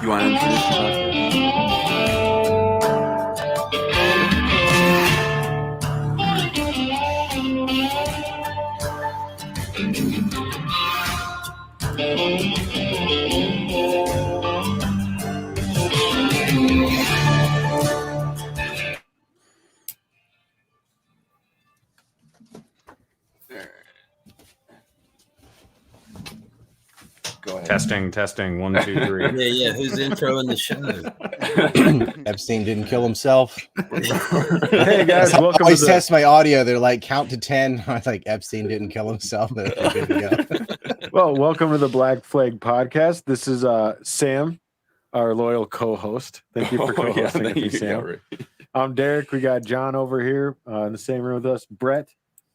You want to introduce the podcast? Go ahead. Testing. 1, 2, 3. Yeah. Who's introing the show? Epstein didn't kill himself. Hey guys, I welcome always to the... test my audio. They're like, count to 10. I was like, Epstein didn't kill himself. But good to go. Well, welcome to the Black Flag Podcast. This is Sam, our loyal co-host. Thank you for co-hosting with me, Sam. I'm Derek. We got John over here in the same room with us. Brett,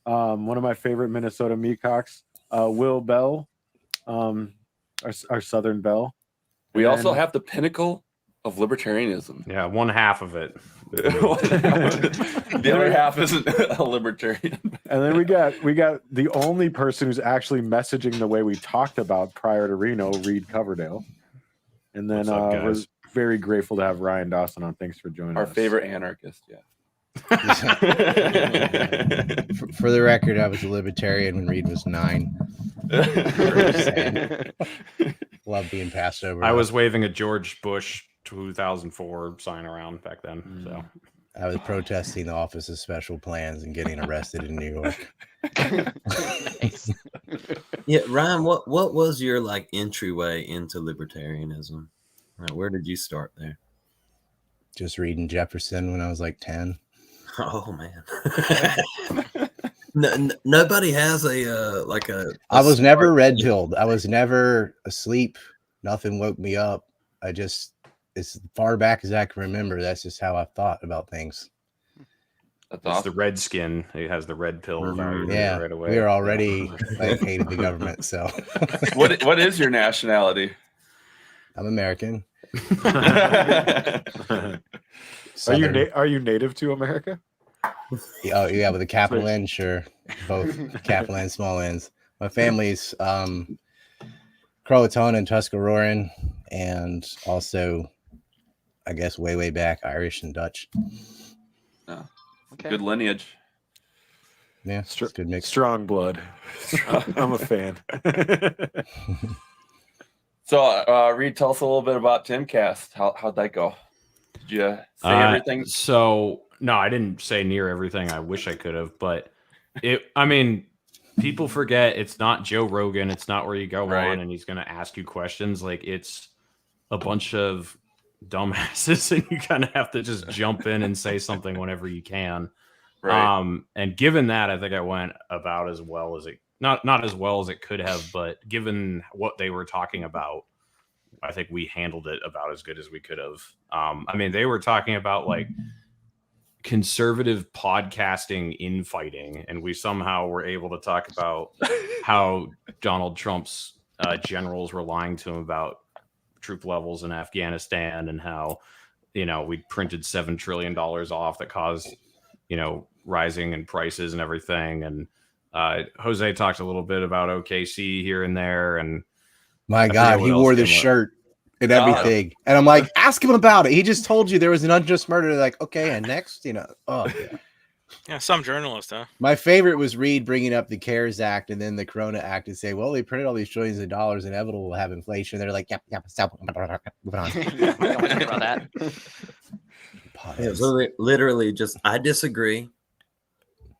one of my favorite Minnesota Meacocks. Will Bell, our Southern Belle. We also have the pinnacle of libertarianism. Yeah, one half of it. The other half isn't a libertarian. And then we got the only person who's actually messaging the way we talked about prior to Reno, Reed Coverdale. And then we're very grateful to have Ryan Dawson on. Thanks for joining us. Our favorite anarchist, yeah. For the record, I was a libertarian when Reed was 9. Love being passed over. I was waving a George Bush 2004 sign around back then. So I was protesting the Office of Special Plans and getting arrested in New York. Yeah, Ryan, what was your like entryway into libertarianism? Right, where did you start there? Just reading Jefferson when I was like 10. Oh man. Nobody has a I was never red pilled. I was never asleep. Nothing woke me up. I just, as far back as I can remember, that's just how I thought about things. That's it's awesome. the red skin. It has the red pill value Yeah, right away. we were already like hated the government. So, What is your nationality? I'm American. Are you native to America? Oh yeah, with a capital N, sure. Both capital N, small N's. My family's Croatoan and Tuscaroran, and also, I guess, way back, Irish and Dutch. Oh, okay. Good lineage. Yeah, good mix. Strong blood. I'm a fan. So, Reed, tell us a little bit about Timcast. How'd that go? Did you say everything? So, no, I didn't say near everything. I wish I could have, but people forget it's not Joe Rogan. It's not where you go on and he's going to ask you questions. Like, it's a bunch of dumbasses and you kind of have to just jump in and say something whenever you can. Right. And given that, I think I went about as well as it, not as well as it could have, but given what they were talking about, I think we handled it about as good as we could have. I mean, they were talking about like conservative podcasting infighting, and we somehow were able to talk about how Donald Trump's generals were lying to him about troop levels in Afghanistan, and how, we printed $7 trillion off that caused, rising in prices and everything. And Jose talked a little bit about OKC here and there, and my God, he wore this shirt and everything. And I'm like, ask him about it. He just told you there was an unjust murder. They're like, okay, and next, oh yeah. Yeah, some journalist, huh? My favorite was Reed bringing up the CARES Act and then the Corona Act and say, well, they printed all these trillions of dollars, inevitable will have inflation. They're like, yep, stop. Moving on. Don't talk about that. Yeah, literally just, I disagree.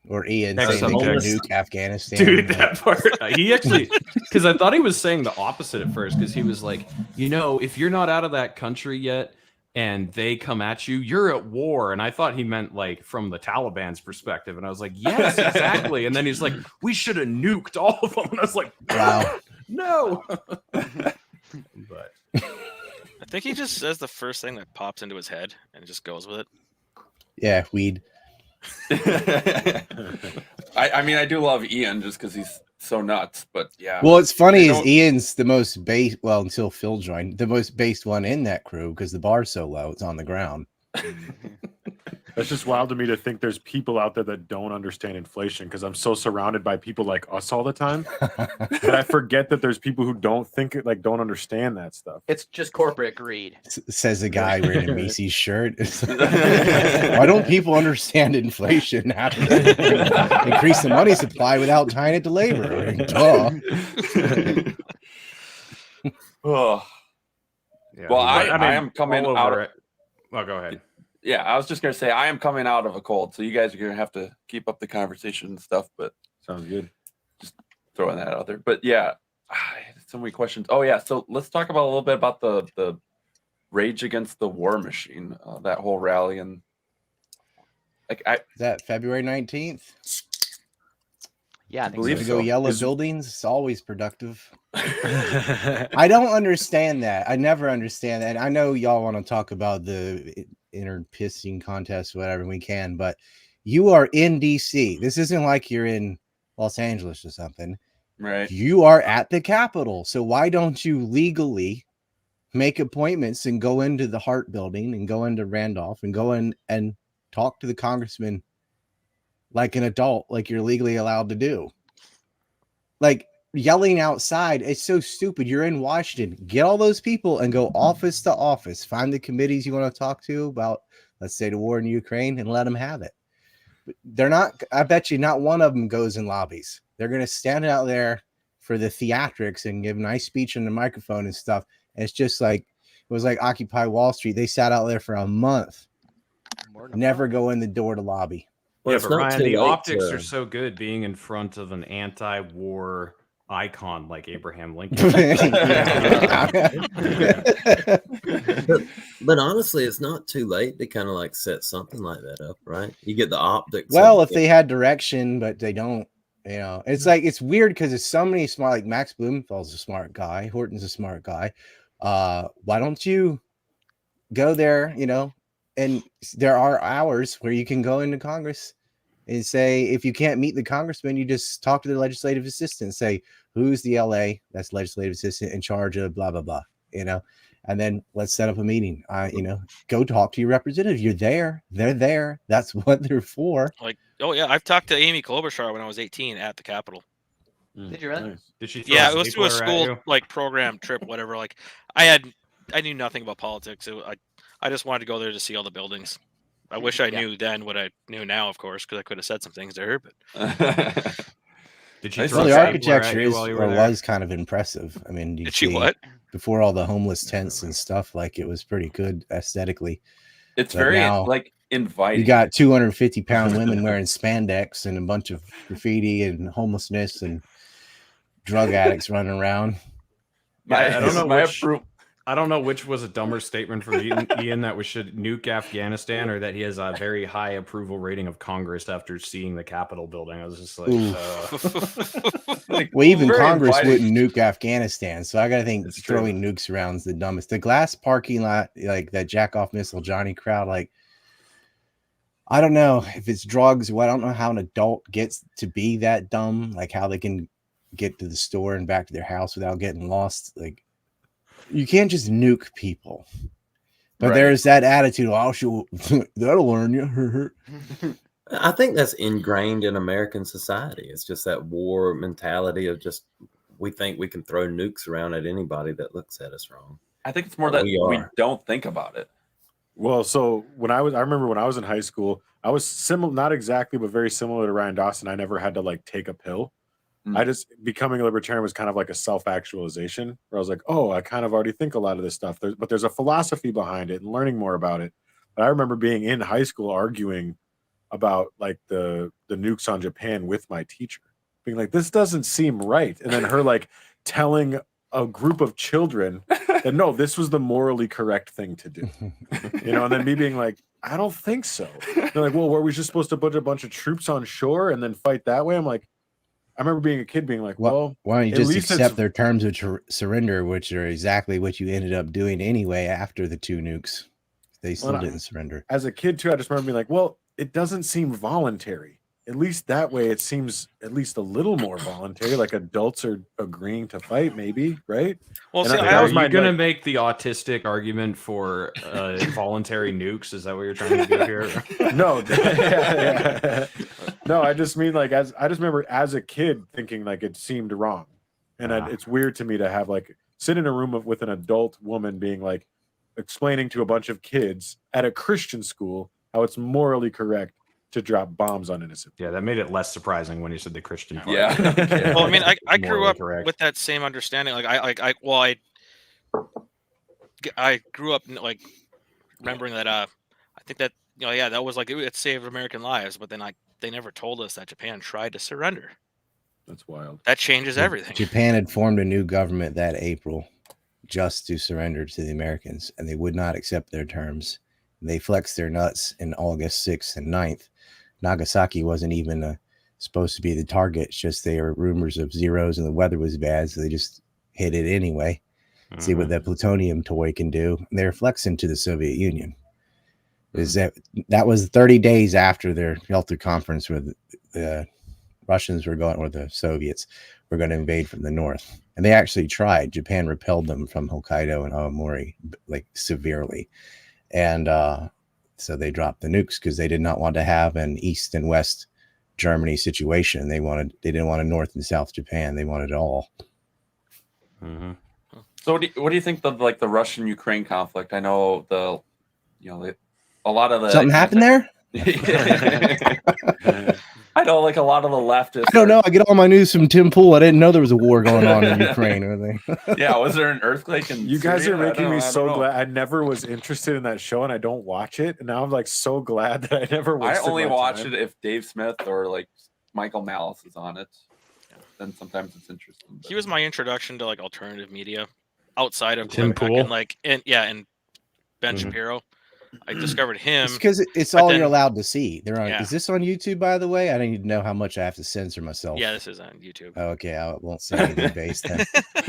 Or Ian saying they could nuke Afghanistan. Dude, that part. He actually, because I thought he was saying the opposite at first, because he was like, if you're not out of that country yet and they come at you, you're at war. And I thought he meant like from the Taliban's perspective. And I was like, yes, exactly. And then he's like, we should have nuked all of them. And I was like, wow, no. But I think he just says the first thing that pops into his head and just goes with it. Yeah, weed. I mean, I do love Ian just because he's so nuts. But yeah. Well, it's funny They is don't- Ian's the most based. Well, until Phil joined, the most based one in that crew because the bar's so low, it's on the ground. That's just wild to me to think there's people out there that don't understand inflation because I'm so surrounded by people like us all the time that I forget that there's people who don't understand that stuff. It's just corporate greed. Says the guy wearing a Macy's shirt. Why don't people understand inflation? How to increase the money supply without tying it to labor? Duh. Oh. Yeah, Well, but, I am coming all out over of- it. Oh, go ahead. Yeah, I was just gonna say I am coming out of a cold, so you guys are gonna have to keep up the conversation and stuff. But Sounds good. throwing that out there. But yeah, so many questions. Oh yeah, so let's talk about a little bit about the Rage Against the War Machine, that whole rally, and like Is that February 19th? Yeah, I think believe To so. go yell at buildings, it's always productive. I don't understand that. I never understand that. And I know y'all want to talk about the inner pissing contest, whatever we can, but you are in DC. This isn't like you're in Los Angeles or something. right. You are at the Capitol. So why don't you legally make appointments and go into the Hart building and go into Randolph and go in and talk to the congressman like an adult, like you're legally allowed to do? Like yelling outside, it's so stupid. You're in Washington. Get all those people and go office to office. Find the committees you want to talk to about, let's say, the war in Ukraine, and let them have it. They're not, I bet you not one of them goes in lobbies. They're going to stand out there for the theatrics and give a nice speech on the microphone and stuff. And it's just like, it was like Occupy Wall Street. They sat out there for a month, More than a never month. go in the door to lobby. Well, Yeah, it's but not Ryan, too the late optics to- are so good being in front of an anti-war icon like Abraham Lincoln. But honestly, it's not too late to kind of like set something like that up, right? You get the optics. Well, of- if they had direction, but they don't, you know, it's like, it's weird because it's so many smart, like Max Blumenthal's a smart guy, Horton's a smart guy. Why don't you go there, you know? And there are hours where you can go into Congress and say, if you can't meet the congressman, you just talk to the legislative assistant, say, who's the LA, that's legislative assistant in charge of blah, blah, blah, you know? And then let's set up a meeting. You know, go talk to your representative. You're there. They're there. That's what they're for. Like, oh yeah, I've talked to Amy Klobuchar when I was 18 at the Capitol. Did you really? Nice. Did she? Throw Yeah, it was to a stapler at school you? like program trip, whatever. Like, I knew nothing about politics. I just wanted to go there to see all the buildings. I wish I Yeah. knew then what I knew now, of course, because I could have said some things there. But Did she Well, throw Well, the stapler at architecture you is while you or were there? was kind of impressive. I mean, you did she see what? before all the homeless tents and stuff, like it was pretty good aesthetically. It's But very now like inviting. You got 250-pound women wearing spandex and a bunch of graffiti and homelessness and drug addicts running around. I don't know my which- appro- I don't know which was a dumber statement from Ian that we should nuke Afghanistan, or that he has a very high approval rating of Congress after seeing the Capitol building. I was just like, like, Well, even very Congress inviting. wouldn't nuke Afghanistan, so I gotta think That's true. throwing nukes around is the dumbest. The glass parking lot, like that jack off missile Johnny crowd, like I don't know if it's drugs. Well, I don't know how an adult gets to be that dumb, like how they can get to the store and back to their house without getting lost. Like you can't just nuke people. But Right. there's that attitude. Oh, that'll learn you. I think that's ingrained in American society. It's just that war mentality of just we think we can throw nukes around at anybody that looks at us wrong. I think it's more that We we are. don't think about it. Well, so I remember when I was in high school, I was similar, not exactly, but very similar to Ryan Dawson. I never had to like take a pill. Mm. I just becoming a libertarian was kind of like a self-actualization where I was like, oh, I kind of already think a lot of this stuff. But there's a philosophy behind it and learning more about it. But I remember being in high school arguing about like the nukes on Japan with my teacher, being like, this doesn't seem right. And then her like telling a group of children that no, this was the morally correct thing to do. You know, and then me being like, I don't think so. They're like, well, were we just supposed to put a bunch of troops on shore and then fight that way? I'm like, I remember being a kid being like, well, Why don't you at just least accept it's- their terms of surrender, which are exactly what you ended up doing anyway after the 2 nukes? They still Well, didn't surrender. as a kid too, I just remember being like, well, it doesn't seem voluntary. at least that way it seems at least a little more voluntary. Like adults are agreeing to fight, maybe, right? Well, And see, that Are was you my, going to like- make the autistic argument for voluntary nukes? Is that what you're trying to do here? No, no. I just mean like I just remember as a kid thinking like it seemed wrong, and it's weird to me to have like sit in a room with an adult woman being like explaining to a bunch of kids at a Christian school how it's morally correct to drop bombs on innocent people. Yeah, that made it less surprising when you said the Christian part. Yeah. well, I mean, I grew Morally up correct. with that same understanding. Like I grew up like remembering that. I think that that was like it saved American lives, but then they never told us that Japan tried to surrender. That's wild. That changes everything. Japan had formed a new government that April just to surrender to the Americans, and they would not accept their terms. They flexed their nuts in August 6th and 9th. Nagasaki wasn't even supposed to be the target. It's just there were rumors of zeros and the weather was bad, so they just hit it anyway. See what that plutonium toy can do. And they're flexing to the Soviet Union. Is that was 30 days after their Yalta conference where the Russians were going, or the Soviets were going to invade from the north. And they actually tried. Japan repelled them from Hokkaido and Aomori, like severely. And so they dropped the nukes because they did not want to have an East and West Germany situation. They didn't want a North and South Japan. They wanted it all. Mm-hmm. So what do you think of like the Russian-Ukraine conflict? I know a lot of the Something happened there? I know, like a lot of the leftists. I don't know. I get all my news from Tim Pool. I didn't know there was a war going on in Ukraine. Or anything. Yeah, was there an earthquake in You guys Syria? are making me I so don't know. glad. I never was interested in that show, and I don't watch it. And now I'm like so glad that I never I wasted only my watch time. it if Dave Smith or like Michael Malice is on it. Then sometimes it's interesting. He was my introduction to like alternative media outside of Tim Quebec Pool? and like and Ben Mhm. Shapiro. I discovered him. It's because it's but all then- you're allowed to see. They're on. Yeah. Is this on YouTube, by the way? I don't need to know how much I have to censor myself. Yeah, this is on YouTube. Oh, okay, I won't say anything based then.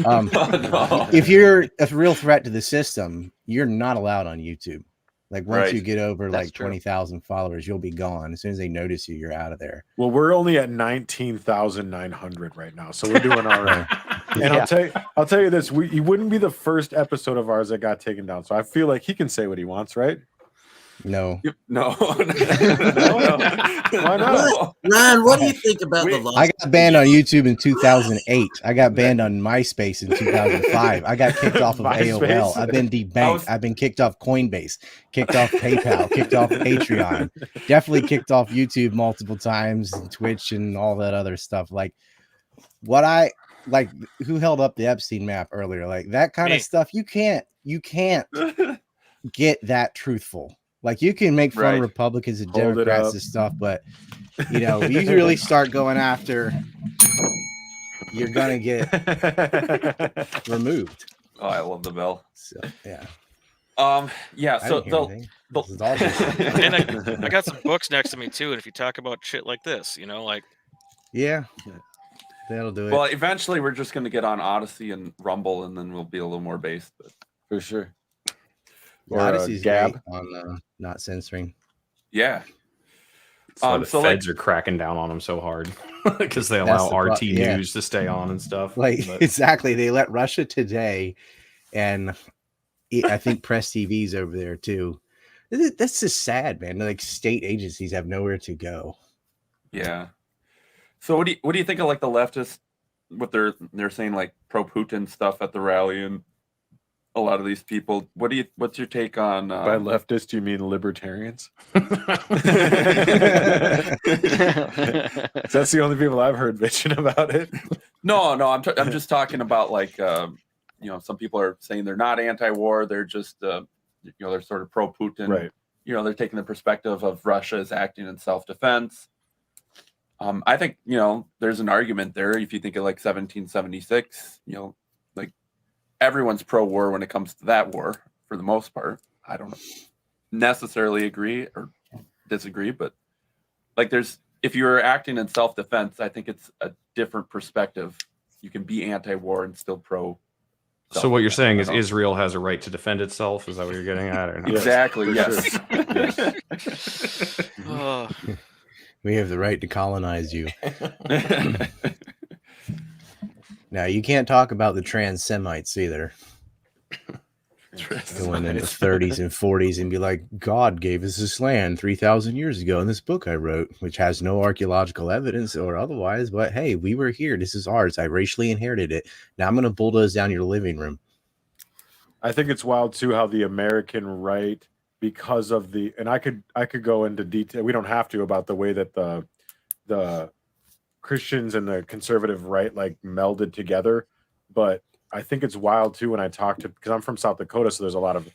Oh, no. If you're a real threat to the system, you're not allowed on YouTube. Like once Right. you get over That's like true. 20,000 followers, you'll be gone. As soon as they notice you, you're out of there. Well, we're only at 19,900 right now, so we're doing all right. And Yeah. I'll tell you this: you wouldn't be the first episode of ours that got taken down. So I feel like he can say what he wants, right? No, No. Why not? Ryan, what do you think about the Wait, law? I got banned on YouTube in 2008. I got banned on MySpace in 2005. I got kicked off of AOL. MySpace? I've been debanked. I've been kicked off Coinbase, kicked off PayPal, kicked off Patreon. Definitely kicked off YouTube multiple times, and Twitch and all that other stuff. Like who held up the Epstein map earlier? Like that kind Me. of stuff. You can't get that truthful. Like you can make fun Right. of Republicans and Hold it Democrats up. and stuff, but you really start going after, you're gonna get removed. Oh, I love the bell. So yeah. Yeah. I So didn't hear anything. This is all just- And I got some books next to me too. And if you talk about shit like this, like yeah, that'll do it. well, eventually we're just gonna get on Odyssey and Rumble, and then we'll be a little more based. But For sure. Yeah, or, Odyssey's Gab. great on not censoring. yeah. So the so, like- feds are cracking down on them so hard because they That's allow the pro- RT yeah. News to stay on and stuff. Like But- exactly, they let Russia Today, and I think Press TV's over there too. That's just sad, man. Like state agencies have nowhere to go. Yeah. So what do you think of like the leftists? What they're saying like pro Putin stuff at the rally, and a lot of these people. What's your take on? By leftist, you mean libertarians? That's the only people I've heard bitching about it. No, I'm just talking about like some people are saying they're not anti-war. They're just they're sort of pro Putin. Right. They're taking the perspective of Russia is acting in self-defense. I think there's an argument there. If you think of like 1776, like everyone's pro-war when it comes to that war for the most part. I don't necessarily agree or disagree, but like if you're acting in self-defense, I think it's a different perspective. You can be anti-war and still pro. So what you're saying is I don't- Israel has a right to defend itself? Is that what you're getting at? Or no? Yes, Exactly. for Yes. oh, We have the right to colonize you. Now, you can't talk about the trans Semites either. Going in the 30s and 40s and be like, God gave us this land 3,000 years ago in this book I wrote, which has no archaeological evidence or otherwise. But hey, we were here. This is ours. I racially inherited it. Now I'm going to bulldoze down your living room. I think it's wild too how the American right, because of the, and I could go into detail. We don't have to, about the way that the Christians and the conservative right like melded together, but I think it's wild too when I talk to, because I'm from South Dakota, so there's a lot of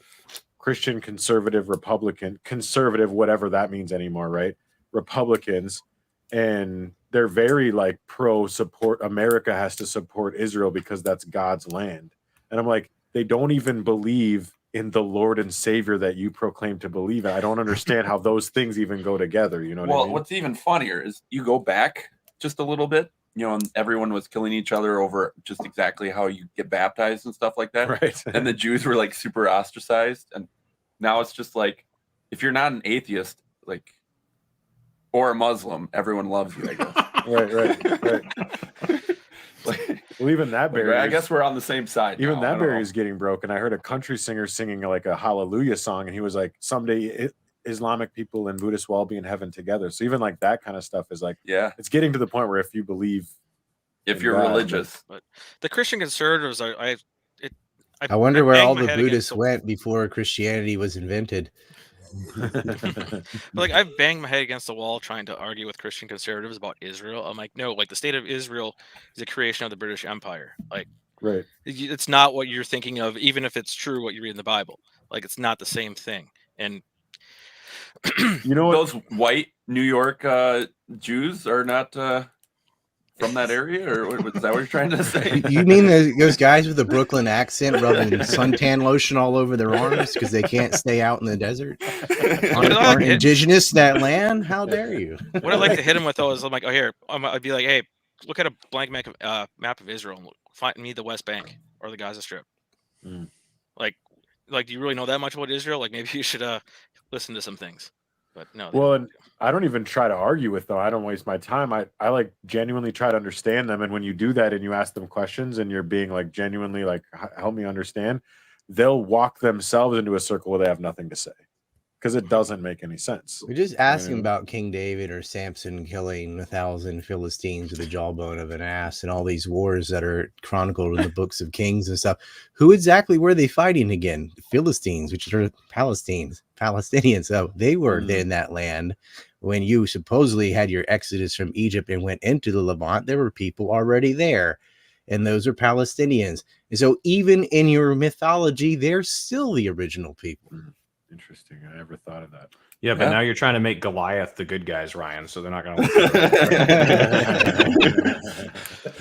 Christian, conservative, Republican, conservative, whatever that means anymore, right? Republicans, and they're very like pro support. America has to support Israel because that's God's land, and I'm like, they don't even believe in the Lord and Savior that you proclaim to believe in. I don't understand how those things even go together. You know what I mean? What's even funnier is you go back just a little bit, you know, and everyone was killing each other over just exactly how you get baptized and stuff like that. Right. And the Jews were like super ostracized. And now it's just like, if you're not an atheist, like, or a Muslim, everyone loves you, I guess. right. Like, well, even that barrier, I guess we're on the same side. Even now. that barrier is getting broken. I heard a country singer singing like a hallelujah song, and he was like, someday Islamic people and Buddhists will all be in heaven together. So even like that kind of stuff is like, yeah, it's getting to the point where if you believe, if you're religious, but the Christian conservatives are, I wonder where all the Buddhists went before Christianity was invented. But like, I've banged my head against the wall trying to argue with Christian conservatives about Israel. I'm like, no, like the state of Israel is a creation of the British Empire. Like, right, it's not what you're thinking of, even if it's true what you read in the Bible. Like, it's not the same thing. And you know, those white New York Jews are not from that area, or is that what you're trying to say? You mean those guys with the Brooklyn accent rubbing suntan lotion all over their arms because they can't stay out in the desert? Aren't indigenous to that land? How dare you? What I'd like to hit him with, though, is I'm like, oh, here, I'd be like, hey, look at a blank map of Israel and find me the West Bank or the Gaza Strip. Like, do you really know that much about Israel? Like, maybe you should listen to some things. But no. Well, and I don't even try to argue with them. I don't waste my time. I like genuinely try to understand them. And when you do that and you ask them questions and you're being like genuinely like, help me understand, they'll walk themselves into a circle where they have nothing to say because it doesn't make any sense. We're just asking about King David or Samson killing 1,000 Philistines with the jawbone of an ass and all these wars that are chronicled in the books of Kings and stuff. Who exactly were they fighting again? The Philistines, which are Palestinians. So they were in that land when you supposedly had your exodus from Egypt and went into the Levant. There were people already there, and those are Palestinians. And so even in your mythology, they're still the original people. Interesting. I never thought of that. Yeah, but now you're trying to make Goliath the good guys, Ryan, so they're not going to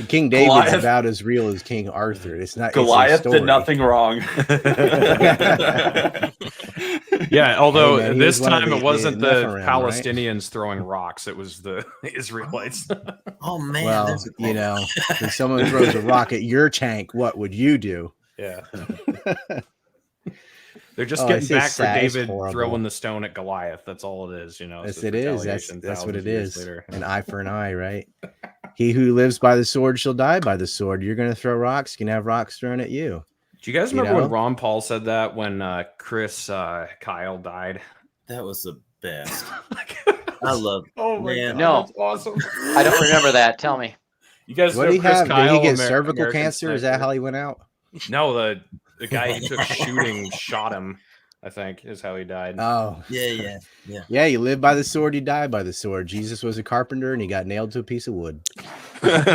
King David's about as real as King Arthur. It's not Goliath did nothing wrong. Yeah, although Hey, man, this time it wasn't the Nephilim, Palestinians right? throwing rocks, it was the Israelites. Oh man, well, you know, if someone throws a rock at your tank, what would you do? Yeah. They're just getting back for David throwing the stone at Goliath. That's all it is, you know. Yes, it is. That's what it is. Later. An eye for an eye, right? He who lives by the sword shall die by the sword. You're going to throw rocks, you can have rocks thrown at you. Do you guys remember when Ron Paul said that when Chris Kyle died? That was the best. I love. Oh my God, no, that's awesome. I don't remember that. Tell me. You guys what know did he Chris have? Kyle, Did he get cervical cancer? Is that how he went out? No, the guy who took shooting shot him, I think, is how he died. Oh, yeah. Yeah, you live by the sword, you die by the sword. Jesus was a carpenter and he got nailed to a piece of wood. Well,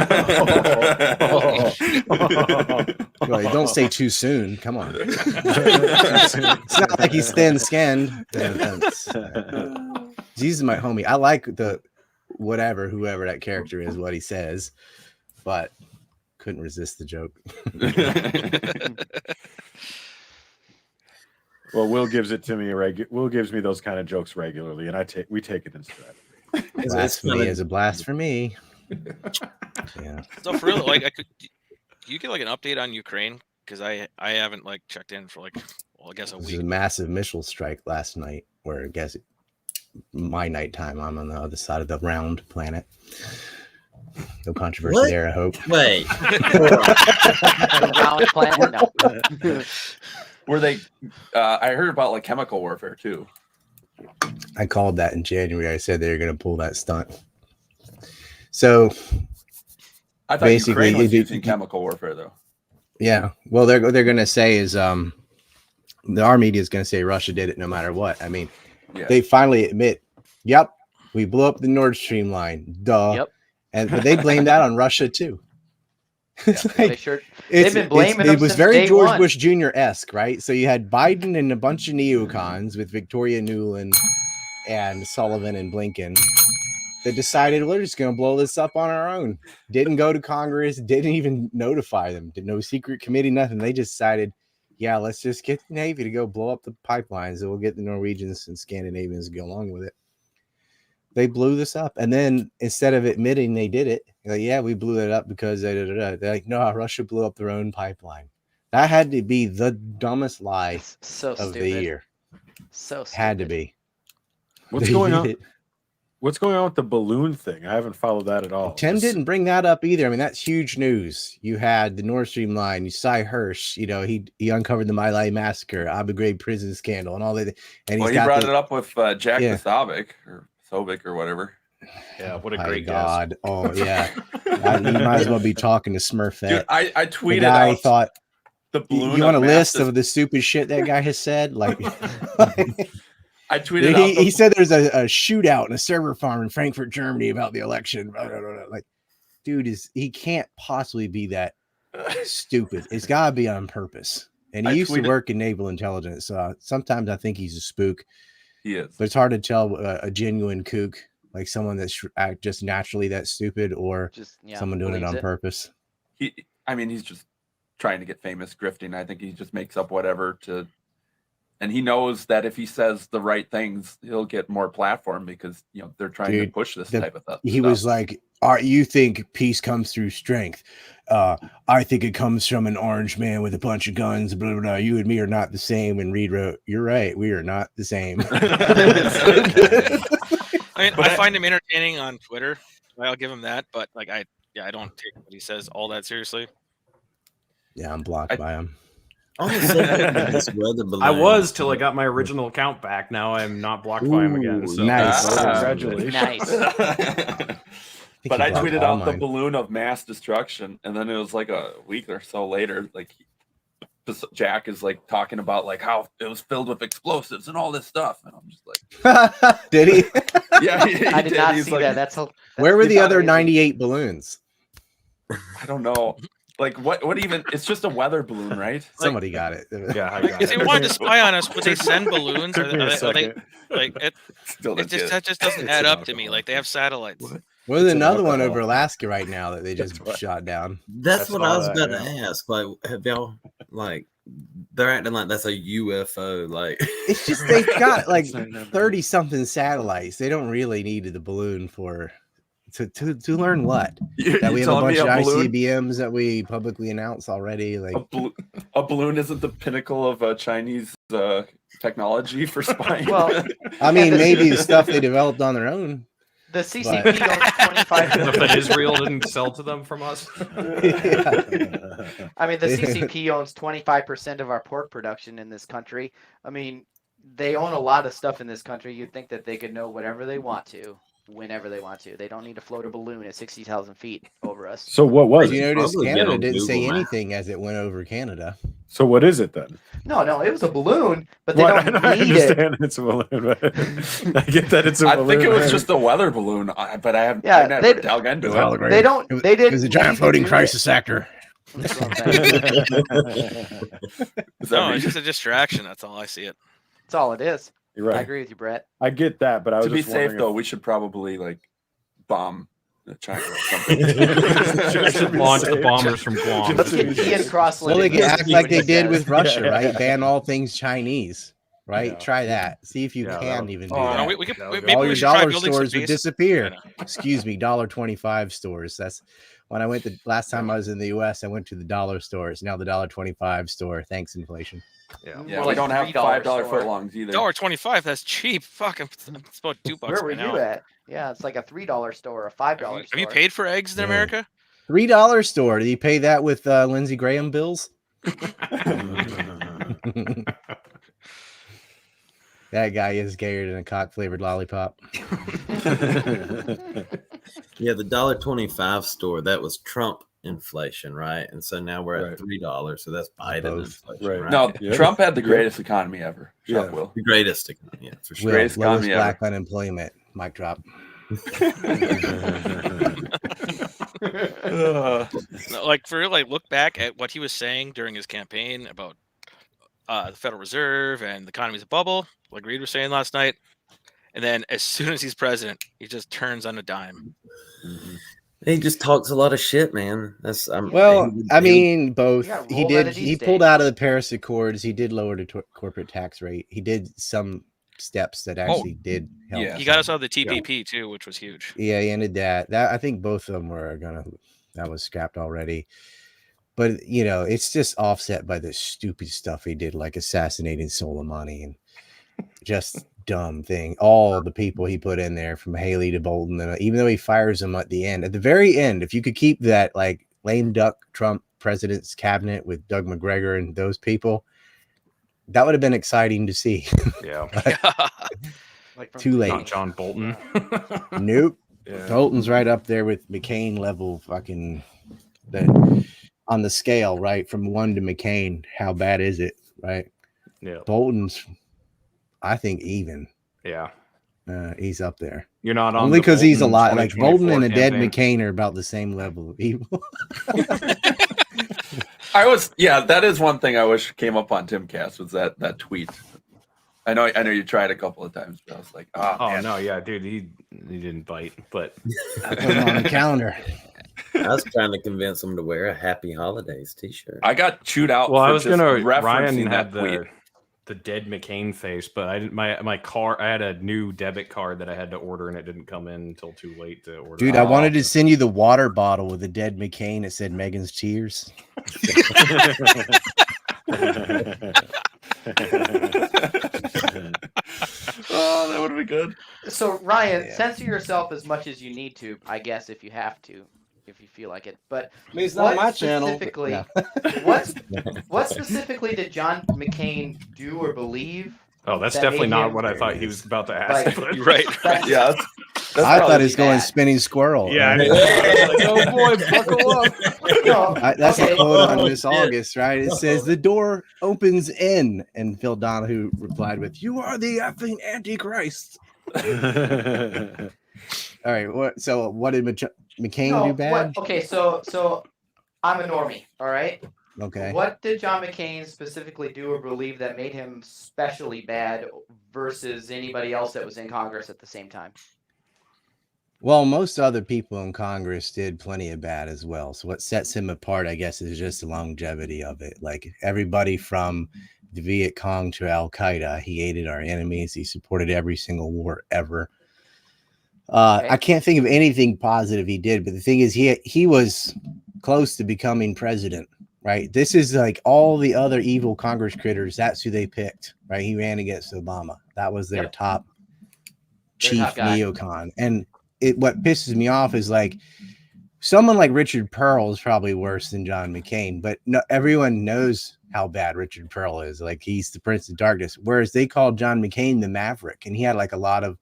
don't say too soon. Come on. It's not like he's thin-skinned. Jesus is my homie. I like whoever that character is, what he says, but couldn't resist the joke. Well, Will gives it to me. Will gives me those kind of jokes regularly, and we take it in stride. Blasphemy is a blasphemy. Yeah. So for real, like, do you get like an update on Ukraine? Because I haven't like checked in for like, well, I guess a week. There was a massive missile strike last night, where I guess my nighttime. I'm on the other side of the round planet. No controversy there, I hope. Wait. Round planet? No. Were they? I heard about like chemical warfare too. I called that in January. I said they were going to pull that stunt. So I thought basically, Ukraine was using chemical warfare though. Yeah. Well, they're going to say is our media is going to say Russia did it no matter what. I mean, they finally admit, yep, we blew up the Nord Stream line. Duh. Yep. But they blame that on Russia too. It's like, they've been blaming them it was since very day George one. Bush Jr.-esque, right? So you had Biden and a bunch of neocons with Victoria Nuland and Sullivan and Blinken that decided we're just going to blow this up on our own. Didn't go to Congress, didn't even notify them, did no secret committee, nothing. They just decided, yeah, let's just get the Navy to go blow up the pipelines, and we'll get the Norwegians and Scandinavians to go along with it. They blew this up, and then instead of admitting they did it, like, yeah, we blew it up because they're like, no, Russia blew up their own pipeline. That had to be the dumbest lie of the year. So stupid. Had to be. What's going on? What's going on with the balloon thing? I haven't followed that at all. Tim didn't bring that up either. I mean, that's huge news. You had the Nord Stream line, you Cy Hirsch, he uncovered the My Lai massacre, Abu Ghraib prison scandal, and all that. And he brought it up with Jack Posobiec or Sobic or whatever. Yeah, what a My great God. guess. Oh, yeah. You might as well be talking to Smurfette. Dude, I tweeted I out thought, the balloon. You want a list of the stupid shit that guy has said? Like, I tweeted out. He said there's a shootout in a server farm in Frankfurt, Germany about the election. Like, dude, he can't possibly be that stupid. It's got to be on purpose. And he used to work in naval intelligence. So sometimes I think he's a spook. He is. But it's hard to tell a genuine kook, like someone that's just naturally that stupid, or someone doing it on purpose. He's just trying to get famous, grifting. I think he just makes up whatever to. And he knows that if he says the right things, he'll get more platform because they're trying to push this type of stuff. He was like, you think peace comes through strength. I think it comes from an orange man with a bunch of guns, blah, blah, blah. You and me are not the same. And Reed wrote, you're right. We are not the same. I find him entertaining on Twitter. I'll give him that. But I don't take what he says all that seriously. Yeah, I'm blocked by him. I was till I got my original account back. Now I'm not blocked by him again. So. Nice. Congratulations. Nice. But I tweeted out the balloon of mass destruction, and then it was like a week or so later, like Jack is like talking about like how it was filled with explosives and all this stuff, and I'm just like, did he? Yeah, I did not see that. That's where were the other 98 balloons? I don't know. Like what even? It's just a weather balloon, right? Somebody got it. Yeah, I got If it. they wanted to spy on us, would they send balloons? That just doesn't add up to me. Like they have satellites. Well, there's another one over Alaska right now that they just shot down. That's what I was about to ask. Like, have y'all they're acting like that's a UFO? Like, it's just they've got like 30 something satellites. They don't really need the balloon for. To learn what? That we have a bunch of ICBMs that we publicly announced already. Like a balloon isn't the pinnacle of Chinese technology for spying. Well, I mean, maybe the stuff they developed on their own. The CCP owns 25%. But Israel didn't sell to them from us. Yeah. I mean, the CCP owns 25% of our pork production in this country. I mean, they own a lot of stuff in this country. You'd think that they could know whatever they want to, whenever they want to. They don't need to float a balloon at 60,000 feet over us. So what was You it? notice Probably Canada get on didn't Google say Maps. anything as it went over Canada. So what is it then? No, it was a balloon, but they I don't need it. understand it's a balloon. But I get that it's a balloon. I think it was just a weather balloon, but I haven't. Yeah, I never dug into it. They don't. They didn't. It was a giant floating crisis actor. That's what I'm saying. No, it's just a distraction. That's all I see it. That's all it is. You're right. I agree with you, Brett. I get that, but I was To be just safe, wondering though, we should probably like bomb China or something. Should launch the bombers from Guam. Let's get Ian Crossland. Well, they in can here. act See like what they he did says. with Russia, Yeah, right? yeah. Ban all things Chinese, right? Yeah. Try that. See if you Yeah, can that'll- even do Oh, that. No, we could, All maybe all we your should try dollar building stores some would bases. disappear. Yeah. Excuse me, $1.25 stores. That's when I went the last time I was in the U.S., I went to the dollar store. It's now the $1.25 store. Thanks, inflation. Yeah, More we like don't have $3 $5 store. footlongs either. $1.25. That's cheap. Fuck, it's about $2 Where were right now. you at? Yeah, it's like a $3 store, a $5 store. Have you paid for eggs in Yeah. America? $3 store. Do you pay that with Lindsey Graham bills? That guy is gayer than a cock flavored lollipop. Yeah, the $1.25 store, that was Trump inflation, right? And so now we're at $3, so that's Biden Both. inflation, Right. right? No, Yep. Trump had the Yep. greatest economy ever. Yeah. Trump will. The greatest economy, yeah, for sure. Will, Greatest lowest economy black unemployment. Mic drop. No, like for real, like look back at what he was saying during his campaign about the Federal Reserve and the economy's a bubble, like Reed was saying last night. And then as soon as he's president, he just turns on a dime. He just talks a lot of shit, man. That's Well, I mean, both. Yeah, He roll did. that a He D-state. pulled out of the Paris Accords. He did lower the corporate tax rate. He did some steps that actually did help. yeah. He got us out of the TPP too, which was huge. Yeah, he ended that. I think both of them were gonna. That was scrapped already. But you know, it's just offset by the stupid stuff he did, like assassinating Soleimani and just dumb thing. All the people he put in there, from Haley to Bolton, and even though he fires them at the very end, if you could keep that like lame duck Trump president's cabinet with Doug McGregor and those people, that would have been exciting to see. Yeah. Like from Too late. Not John Bolton. Nope. Yeah. Bolton's right up there with McCain level fucking on the scale, right? From 1 to McCain, how bad is it, right? Yeah. Bolton's, I think, even. Yeah. He's up there. You're not on Only the because he's a Bolton lot. Like Bolton 2024 and a dead campaign. McCain are about the same level of evil. That is one thing I wish came up on Timcast was that tweet. I know you tried a couple of times, but I was like, Oh man. no, yeah, dude, he didn't bite, but I put him on the calendar. I was trying to convince him to wear a Happy Holidays t-shirt. I got chewed out. well, for I was just gonna. referencing Ryan that had tweet. the dead McCain face, but I didn't. My car. I had a new debit card that I had to order, and it didn't come in until too late to order. Dude, I wanted to send you the water bottle with the dead McCain. It said Megan's tears. Oh, that would be good. So Ryan, Yeah. censor yourself as much as you need to, I guess, if you have to, if you feel like it. But I mean, it's what not my channel. specifically- Yeah. what specifically did John McCain do or believe? Oh, that's that definitely made not him- what I thought he was about to ask. Like, but- You're right. Yeah, that's I thought probably it was going bad. spinning squirrel. Yeah, right? oh boy, buckle up. No, That's okay. a quote on Miss shit. August, right? It says the door opens in, and Phil Donahue replied with, "You are the effing Antichrist." All right, what did McCain No, do bad? okay, so I'm a normie, all right? Okay, What did John McCain specifically do or believe that made him specially bad versus anybody else that was in Congress at the same time? well, most other people in Congress did plenty of bad as well. So what sets him apart, I guess, is just the longevity of it. Like everybody from the Viet Cong to Al Qaeda, he hated our enemies. He supported every single war ever. Okay. I can't think of anything positive he did, but the thing is, he was close to becoming president, right? This is like all the other evil Congress critters. That's who they picked, right? He ran against Obama. That was their Yep. top Their chief top guy. neocon. And what pisses me off is like someone like Richard Pearl is probably worse than John McCain, but no, everyone knows how bad Richard Pearl is. Like he's the Prince of Darkness, whereas they called John McCain the Maverick, and he had like a lot of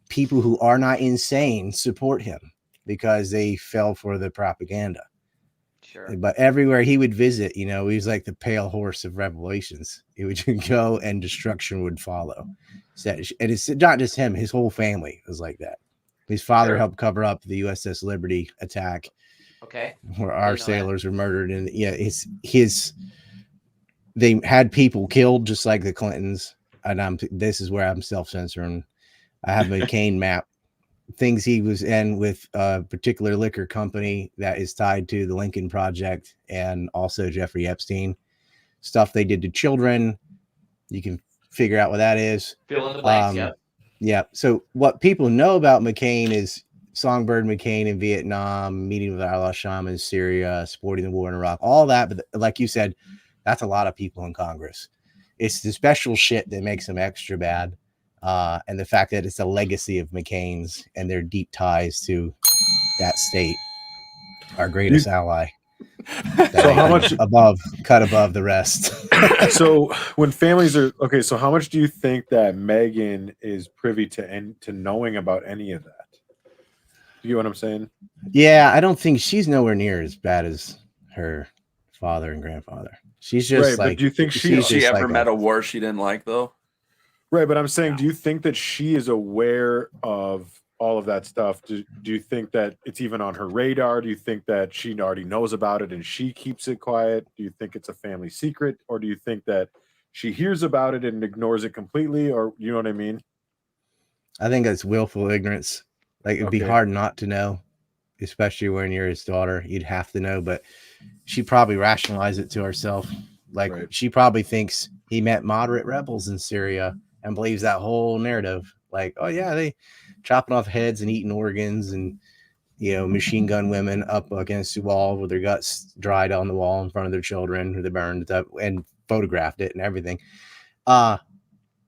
people who are not insane support him because they fell for the propaganda. Sure. But everywhere he would visit, he was like the pale horse of Revelations. He would go and destruction would follow. So, and it's not just him, his whole family was like that. His father Sure. helped cover up the USS Liberty attack Okay. where our know that. sailors were murdered. And they had people killed just like the Clintons. And this is where I'm self-censoring. I have a McCain map. Things he was in with a particular liquor company that is tied to the Lincoln Project and also Jeffrey Epstein. Stuff they did to children. You can figure out what that is. Fill in the blanks. Yeah. So what people know about McCain is Songbird McCain in Vietnam, meeting with al-Sham in Syria, supporting the war in Iraq, all that. But like you said, that's a lot of people in Congress. It's the special shit that makes them extra bad. And the fact that it's a legacy of McCain's and their deep ties to that state, our greatest ally. So how much cut above the rest? So when families are okay, so how much do you think that Meghan is privy to knowing about any of that? Do you get what I'm saying? Yeah, I don't think she's nowhere near as bad as her father and grandfather. She's just right, like. But do you think she ever met a war she didn't like though? Right, but I'm saying, do you think that she is aware of all of that stuff? Do you think that it's even on her radar? Do you think that she already knows about it and she keeps it quiet? Do you think it's a family secret? Or do you think that she hears about it and ignores it completely? Or you know what I mean? I think that's willful ignorance. Like it'd be hard not to know, especially when you're his daughter. You'd have to know, but she probably rationalized it to herself. Like she probably thinks he met moderate rebels in Syria and believes that whole narrative. Like, oh yeah, they chopping off heads and eating organs and, you know, machine gun women up against the wall with their guts dried on the wall in front of their children who they burned up and photographed it and everything. I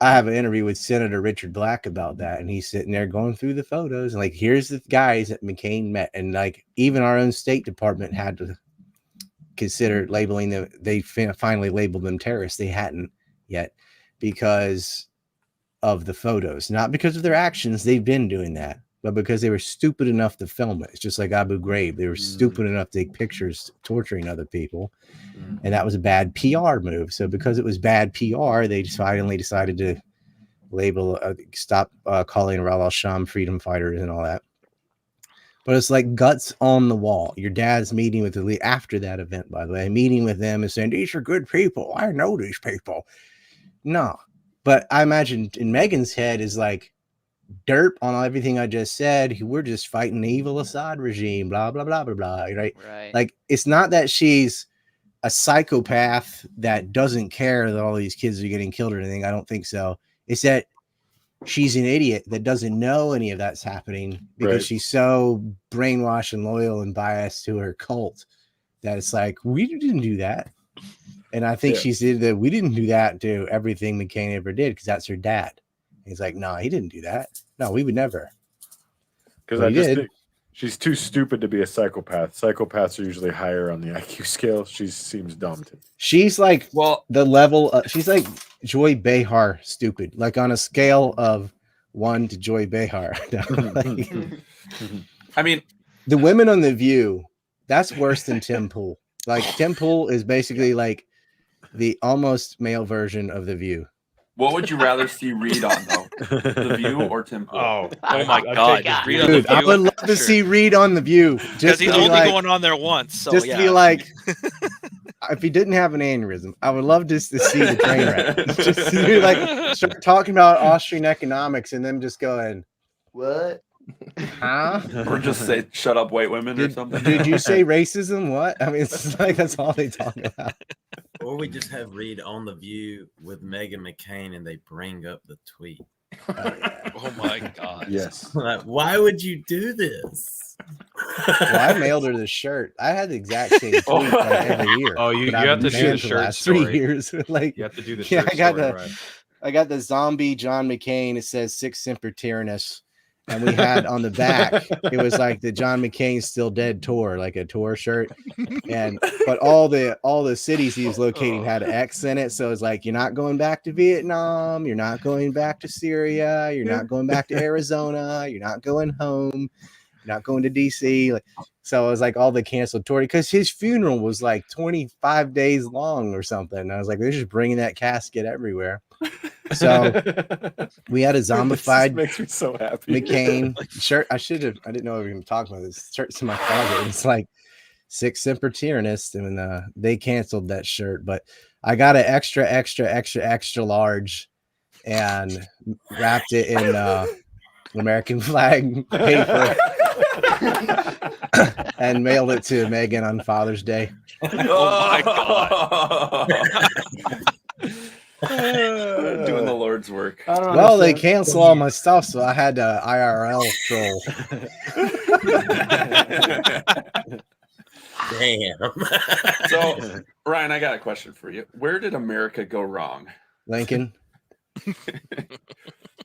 have an interview with Senator Richard Black about that, and he's sitting there going through the photos and like, here's the guys that McCain met, and like even our own State Department had to consider labeling them. They finally labeled them terrorists. They hadn't yet because of the photos, not because of their actions. They've been doing that, but because they were stupid enough to film it. It's just like Abu Ghraib. They were stupid enough to take pictures torturing other people. And that was a bad PR move. So because it was bad PR, they finally decided to label, stop calling al-Sham freedom fighters and all that. But it's like guts on the wall. Your dad's meeting with the lead after that event, by the way, meeting with them and saying, these are good people. I know these people. No. But I imagine in Meghan's head is like derp on everything I just said. We're just fighting the evil Assad regime, blah, blah, blah, blah, blah. Right? Like, it's not that she's a psychopath that doesn't care that all these kids are getting killed or anything. I don't think so. It's that she's an idiot that doesn't know any of that's happening because she's so brainwashed and loyal and biased to her cult that it's like, we didn't do that. And I think she said that we didn't do that to everything McCain ever did because that's her dad. He's like, no, he didn't do that. No, we would never. Because I just think she's too stupid to be a psychopath. Psychopaths are usually higher on the IQ scale. She seems dumb to me. She's like, the level she's like Joy Behar stupid, like on a scale of 1 to Joy Behar. I mean, the women on The View, that's worse than Tim Pool. Like Tim Pool is basically like the almost male version of The View. What would you rather see Reed on though? The View or Tim Pool? Oh my God. Reed on The View, I would love to see Reed on The View. Because he's only going on there once. So just to be like, if he didn't have an aneurysm, I would love just to see the train wreck. Just to be like, start talking about Austrian economics and them just going, what? Huh? Or just say, shut up, white women or something. Did you say racism? What? I mean, it's like, that's all they talk about. Or we just have Reed on The View with Meghan McCain and they bring up the tweet. Oh my God. Yes. Like, why would you do this? Well, I mailed her the shirt. I had the exact same tweet like every year. Oh, you have to do the shirt story. 3 years. Like, you have to do the shirt story. I got the zombie John McCain. It says Sic Semper Tyrannis. And we had on the back, it was like the John McCain Still Dead tour, like a tour shirt. But all the cities he was locating had an X in it. So it's like, you're not going back to Vietnam, you're not going back to Syria, you're not going back to Arizona, you're not going home, you're not going to DC. Like, so it was like all the canceled tour because his funeral was like 25 days long or something. And I was like, they're just bringing that casket everywhere. So we had a zombified makes me so happy. McCain shirt. I didn't know we were going to talk about this. Shirt's in my closet. It's like Sic Semper Tyrannis, and they canceled that shirt. But I got an extra large and wrapped it in American flag paper and mailed it to Meghan on Father's Day. Oh my God. Doing the Lord's work. Well, they cancel all my stuff, so I had to IRL troll. Damn. So, Ryan, I got a question for you. Where did America go wrong? Lincoln. You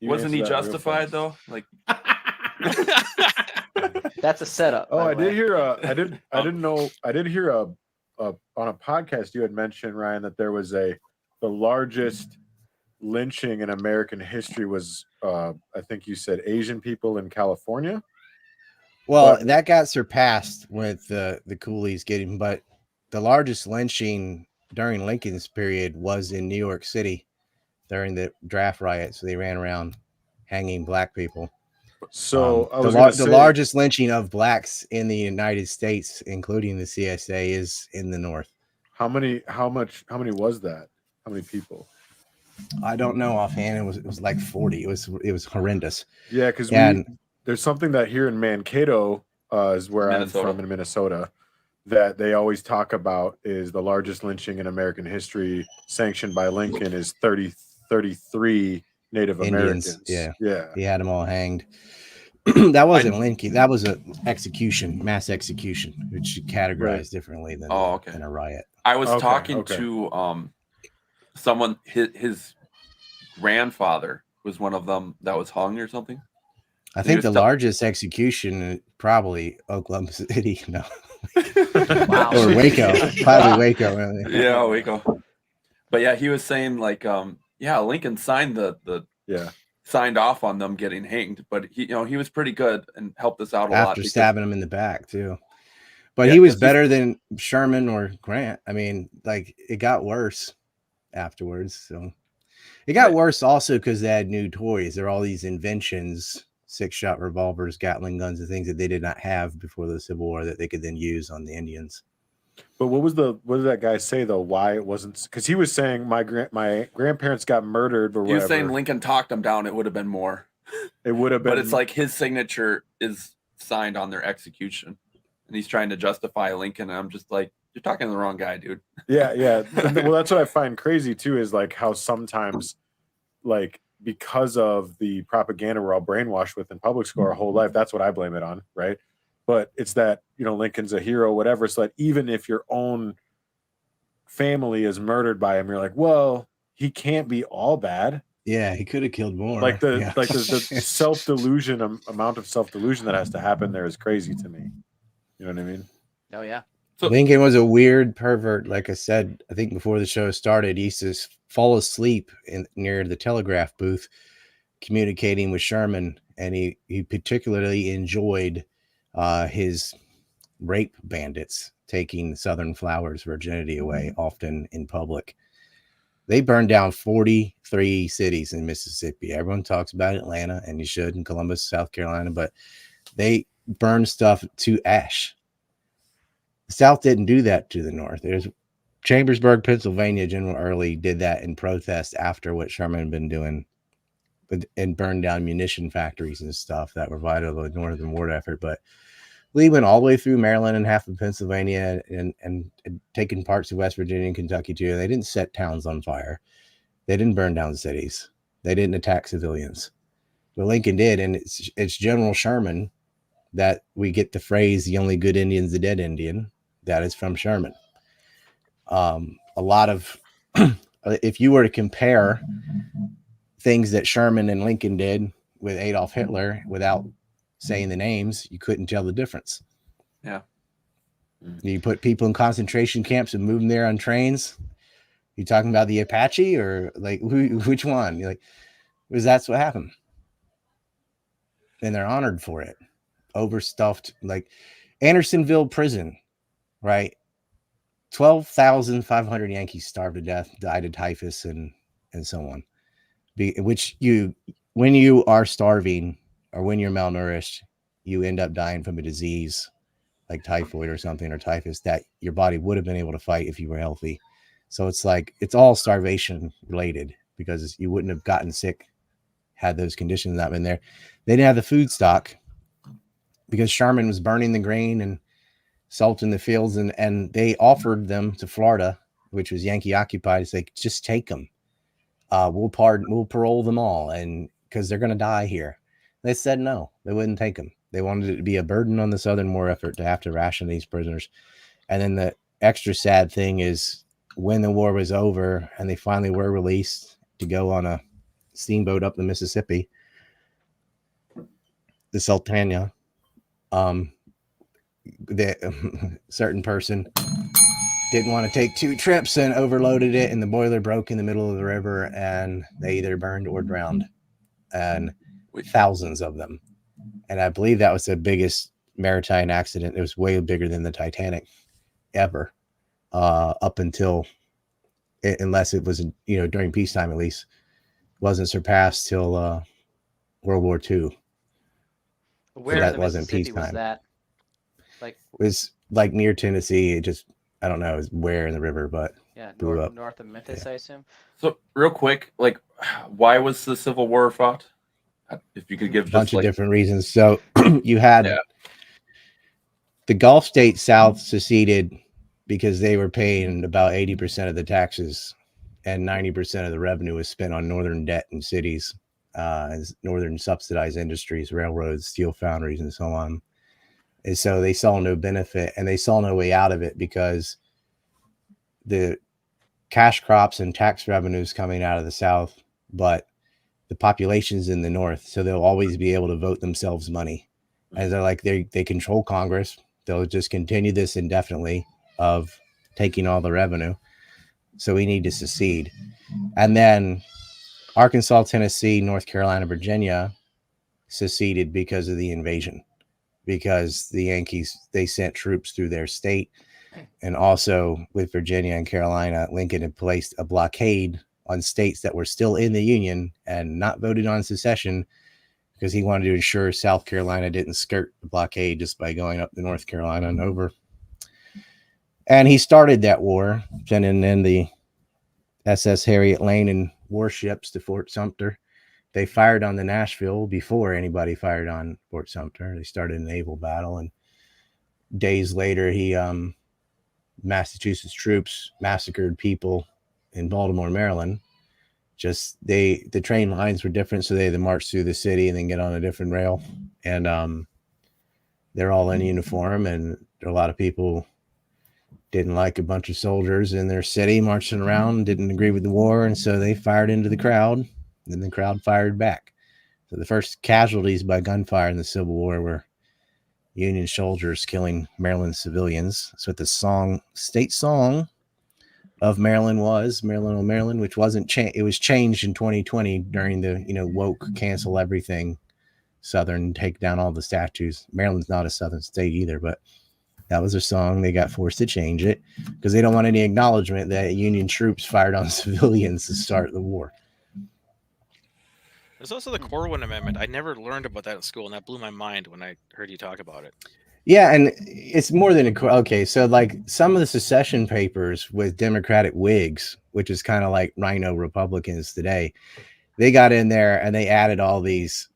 Wasn't he answer that real justified fast. though? Like, That's a setup. Oh, by I the did way. hear I didn't know. I did hear on a podcast you had mentioned, Ryan, that there was the largest lynching in American history was I think you said Asian people in California. Well, But- that got surpassed with the coolies getting, but the largest lynching during Lincoln's period was in New York City during the draft riots. So they ran around hanging black people. So I the, was gonna the say, largest lynching of blacks in the United States, including the CSA, is in the North. how many was that? How many people? I don't know offhand. It was like 40. It was horrendous. Yeah, because there's something that here in Mankato is where Minnesota. I'm from in Minnesota, that they always talk about is the largest lynching in American history sanctioned by Lincoln is 33 Native Indians, Americans. yeah. He had them all hanged. That wasn't Lincoln. That was a execution, mass execution, which you categorize Right. differently than, than a riot. I was Okay, talking okay. to someone. His grandfather was one of them that was hung or something. I think the largest execution probably Oklahoma City, no, Wow. or Waco, probably Waco. Really. Yeah, Waco. But yeah, he was saying like, yeah, Lincoln signed signed off on them getting hanged, but he was pretty good and helped us out a lot After stabbing him in the back too. But Yeah, he was 'cause better than Sherman or Grant. I mean, like it got worse afterwards. So it got worse also because they had new toys. There are all these inventions, 6-shot revolvers, Gatling guns, and things that they did not have before the Civil War that they could then use on the Indians. But what did that guy say though? Why it wasn't? Because he was saying my grandparents got murdered, or He was whatever. saying Lincoln talked them down. It would have been more. It would have been, but it's like his signature is signed on their execution, and he's trying to justify Lincoln. And I'm just like, you're talking to the wrong guy, dude. Yeah. Well, that's what I find crazy too, is like how sometimes, like because of the propaganda we're all brainwashed with in public school our whole life, that's what I blame it on, right? But it's that Lincoln's a hero, whatever. So that even if your own family is murdered by him, you're like, well, he can't be all bad. Yeah, he could have killed more. Like the self delusion, amount of self delusion that has to happen there is crazy to me. You know what I mean? Oh yeah. So Lincoln was a weird pervert. Like I said, I think before the show started, he used to fall asleep near the telegraph booth, communicating with Sherman, and he particularly enjoyed his rape bandits taking Southern Flower's virginity away, often in public. They burned down 43 cities in Mississippi. Everyone talks about Atlanta, and you should, in Columbus, South Carolina, but they burned stuff to ash. The South didn't do that to the North. There's Chambersburg, Pennsylvania. General Early did that in protest after what Sherman had been doing, and burned down munition factories and stuff that were vital to the Northern war effort. But Lee went all the way through Maryland and half of Pennsylvania and taken parts of West Virginia and Kentucky too. They didn't set towns on fire. They didn't burn down cities. They didn't attack civilians. But Lincoln did, and it's General Sherman that we get the phrase, the only good Indian's the dead Indian. That is from Sherman. A lot of, if you were to compare things that Sherman and Lincoln did with Adolf Hitler without saying the names, you couldn't tell the difference. Yeah. You put people in concentration camps and move them there on trains. You talking about the Apache or like which one? You're like, because that's what happened. And they're honored for it. Overstuffed, like Andersonville prison, right? 12,500 Yankees starved to death, died of typhus and so on. When you are starving or when you're malnourished, you end up dying from a disease like typhoid or something, or typhus, that your body would have been able to fight if you were healthy. So it's like, it's all starvation related, because you wouldn't have gotten sick had those conditions not been there. They didn't have the food stock because Sherman was burning the grain and salting the fields, and they offered them to Florida, which was Yankee occupied. It's like, just take them. We'll parole them all, and because they're going to die here. They said no, they wouldn't take them. They wanted it to be a burden on the Southern war effort to have to ration these prisoners. And then the extra sad thing is when the war was over and they finally were released to go on a steamboat up the Mississippi, the Sultana, the certain person didn't want to take 2 trips and overloaded it, and the boiler broke in the middle of the river, and they either burned or drowned, and thousands of them. And I believe that was the biggest maritime accident. It was way bigger than the Titanic ever, up until, unless it was, during peacetime, at least, wasn't surpassed till World War II. Where So in that the wasn't Mississippi was peacetime. that? Like, It was like near Tennessee. It just, I don't know where in the river, but yeah, blew up. north of Memphis, Yeah. I assume. So real quick, like, why was the Civil War fought? If you could give A just bunch of like different reasons. So you had the Gulf states South seceded because they were paying about 80% of the taxes, and 90% of the revenue was spent on northern debt and cities, northern subsidized industries, railroads, steel foundries, and so on. And so they saw no benefit, and they saw no way out of it because the cash crops and tax revenues coming out of the South, but the population's in the North, so they'll always be able to vote themselves money. And they're like, they control Congress. They'll just continue this indefinitely of taking all the revenue. So we need to secede. And then Arkansas, Tennessee, North Carolina, Virginia seceded because of the invasion, because the Yankees, they sent troops through their state. And also with Virginia and Carolina, Lincoln had placed a blockade on states that were still in the Union and not voted on secession, because he wanted to ensure South Carolina didn't skirt the blockade just by going up to North Carolina and over. And he started that war, sending in the SS Harriet Lane and warships to Fort Sumter. They fired on the Nashville before anybody fired on Fort Sumter. They started a naval battle, and days later, Massachusetts troops massacred people in Baltimore, Maryland. Just the train lines were different, so they had to march through the city and then get on a different rail. And they're all in uniform, and a lot of people didn't like a bunch of soldiers in their city marching around, didn't agree with the war, and so they fired into the crowd, and then the crowd fired back. So the first casualties by gunfire in the Civil War were Union soldiers killing Maryland civilians. That's what the state song of Maryland was, Maryland, oh Maryland, which wasn't it was changed in 2020 during the woke cancel everything, Southern, take down all the statues. Maryland's not a Southern state either, but that was their song. They got forced to change it because they don't want any acknowledgement that Union troops fired on civilians to start the war. There's also the Corwin Amendment. I never learned about that in school, and that blew my mind when I heard you talk about it. Yeah, and it's more than okay. So like some of the secession papers with Democratic Whigs, which is kind of like Rhino Republicans today, they got in there and they added all these,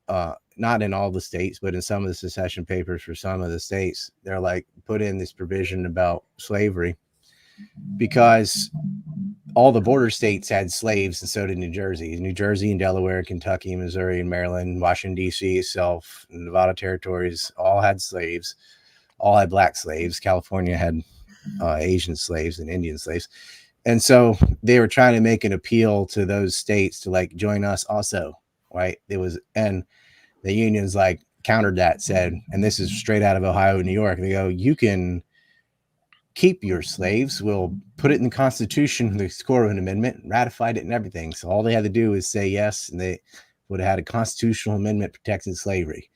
not in all the states, but in some of the secession papers for some of the states, they're like put in this provision about slavery because all the border states had slaves, and so did New Jersey. New Jersey and Delaware, Kentucky, Missouri, and Maryland, Washington, D.C. itself, and Nevada territories all had slaves, all had black slaves. California had Asian slaves and Indian slaves. And so they were trying to make an appeal to those states to like join us also, right? And the unions like countered that, said, and this is straight out of Ohio and New York, they go, you can keep your slaves. We'll put it in the Constitution, the Corwin Amendment, ratified it and everything. So all they had to do is say yes, and they would have had a constitutional amendment protecting slavery.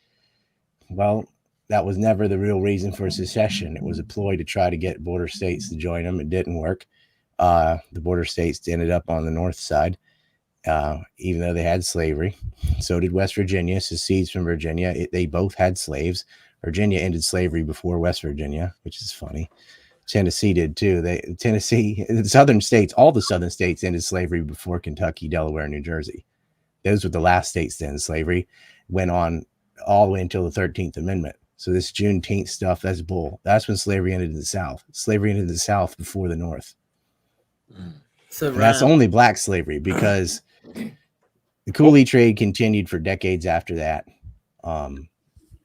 Well, that was never the real reason for secession. It was a ploy to try to get border states to join them. It didn't work. The border states ended up on the north side, even though they had slavery. So did West Virginia, secedes from Virginia. They both had slaves. Virginia ended slavery before West Virginia, which is funny. Tennessee did too. The southern states, all the southern states ended slavery before Kentucky, Delaware, and New Jersey. Those were the last states to end slavery. Went on all the way until the 13th Amendment. So this Juneteenth stuff, that's bull. That's when slavery ended in the South. Slavery ended in the South before the North. So And that's only black slavery, because the coolie trade continued for decades after that.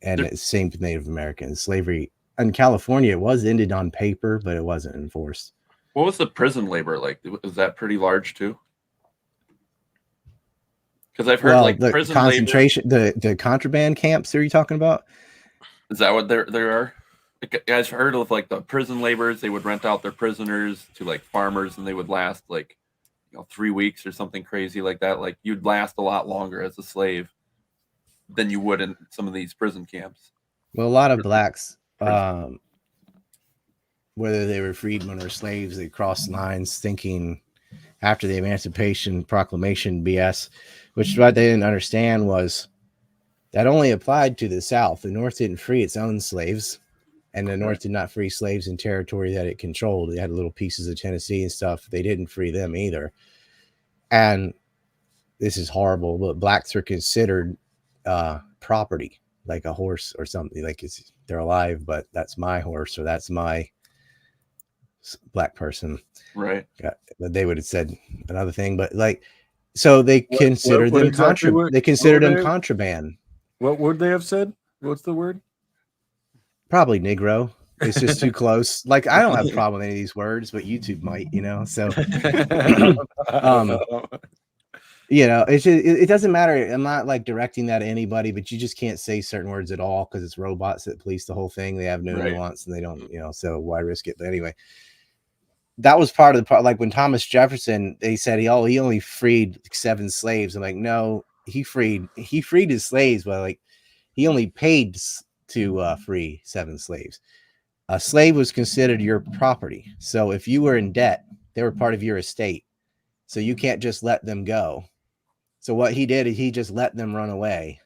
And it's same with Native Americans. Slavery in California, it was ended on paper, but it wasn't enforced. What was the prison labor like? Was that pretty large too? Because I've heard like the prison concentration, the contraband camps. Are you talking about? Is that what there are? Like, I've heard of like the prison laborers. They would rent out their prisoners to like farmers, and they would last like 3 weeks or something crazy like that. Like you'd last a lot longer as a slave than you would in some of these prison camps. Well, a lot of blacks, whether they were freedmen or slaves, they crossed lines thinking after the Emancipation Proclamation BS, which what they didn't understand was that only applied to the South. The North didn't free its own slaves, and the North did not free slaves in territory that it controlled. They had little pieces of Tennessee and stuff. They didn't free them either. And this is horrible, but blacks are considered property, like a horse or something. Like they're alive, but that's my horse or that's my black person. Right. They would have said another thing, but like, so they consider them contraband. They consider them contraband. What would they have said? What's the word? Probably Negro. It's just too close. Like, I don't have a problem with any of these words, but YouTube might, so it doesn't matter. I'm not like directing that at anybody, but you just can't say certain words at all because it's robots that police the whole thing. They have no nuance and they don't, so why risk it? But anyway, that was part of the part. Like when Thomas Jefferson, they said he only freed 7 slaves. I'm like, no, he freed his slaves, but like he only paid to free 7 slaves. A slave was considered your property. So if you were in debt, they were part of your estate. So you can't just let them go. So what he did is he just let them run away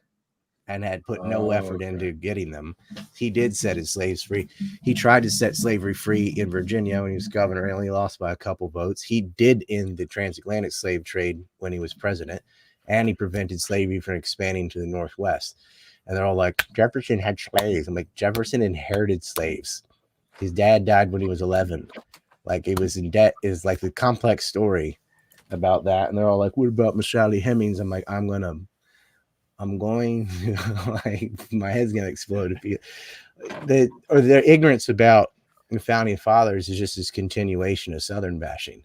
and had put no effort into getting them. He did set his slaves free. He tried to set slavery free in Virginia when he was governor. He only lost by a couple votes. He did end the transatlantic slave trade when he was president, and he prevented slavery from expanding to the Northwest. And they're all like, Jefferson had slaves. I'm like, Jefferson inherited slaves. His dad died when he was 11. Like, he was in debt. Is like the complex story about that. And they're all like, what about Mashali Hemmings? I'm like, I'm going like, my head's gonna explode if their ignorance about the founding fathers is just this continuation of Southern bashing.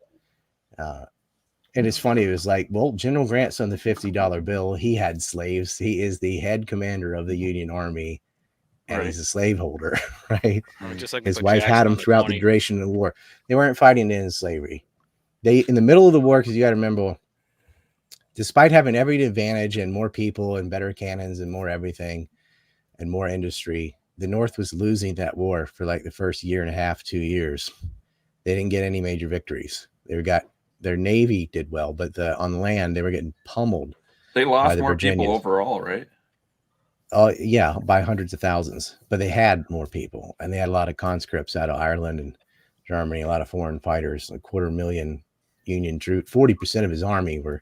And it's funny, it was like, well, General Grant's on the $50 bill. He had slaves. He is the head commander of the Union Army, and he's a slaveholder, right? Just like his wife had him throughout the duration of the war. They weren't fighting to end slavery. They, in the middle of the war, because you got to remember, despite having every advantage and more people and better cannons and more everything and more industry, the North was losing that war for like the first year and a half, 2 years. They didn't get any major victories. Their Navy did well, but on land, they were getting pummeled. They lost more people overall, right? Oh, yeah, by hundreds of thousands. But they had more people, and they had a lot of conscripts out of Ireland and Germany, a lot of foreign fighters, 250,000 Union troops. 40% of his army were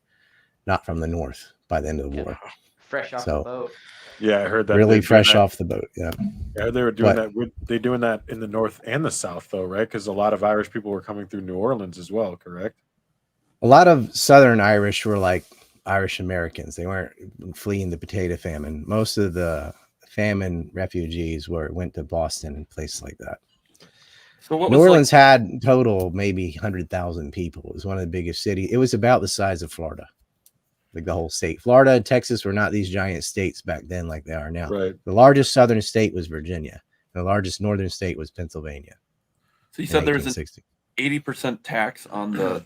not from the North by the end of the war. Fresh off the boat. Yeah, I heard that. Really fresh off the boat. Yeah. Yeah, they were doing that. Were they doing that in the North and the South, though, right? Because a lot of Irish people were coming through New Orleans as well, correct? A lot of Southern Irish were like Irish Americans. They weren't fleeing the potato famine. Most of the famine refugees went to Boston and places like that. So New Orleans had total maybe 100,000 people. It was one of the biggest cities. It was about the size of Florida, like the whole state. Florida and Texas were not these giant states back then like they are now. Right. The largest southern state was Virginia. The largest northern state was Pennsylvania. So you said there was an 80% tax on the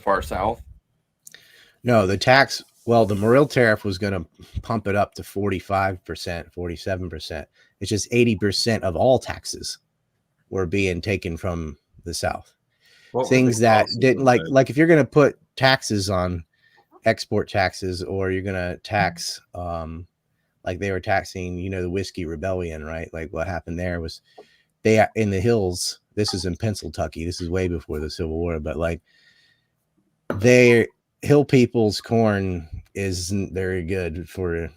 far south? No, the tax, well, the Morrill tariff was going to pump it up to 45%, 47%. It's just 80% of all taxes were being taken from the South. Things that didn't like if you're going to put taxes on export taxes, or you're going to tax, like they were taxing, the whiskey rebellion, right? Like what happened there was they in the hills. This is in Pennsylvania. This is way before the Civil War, but like their hill people's corn isn't very good for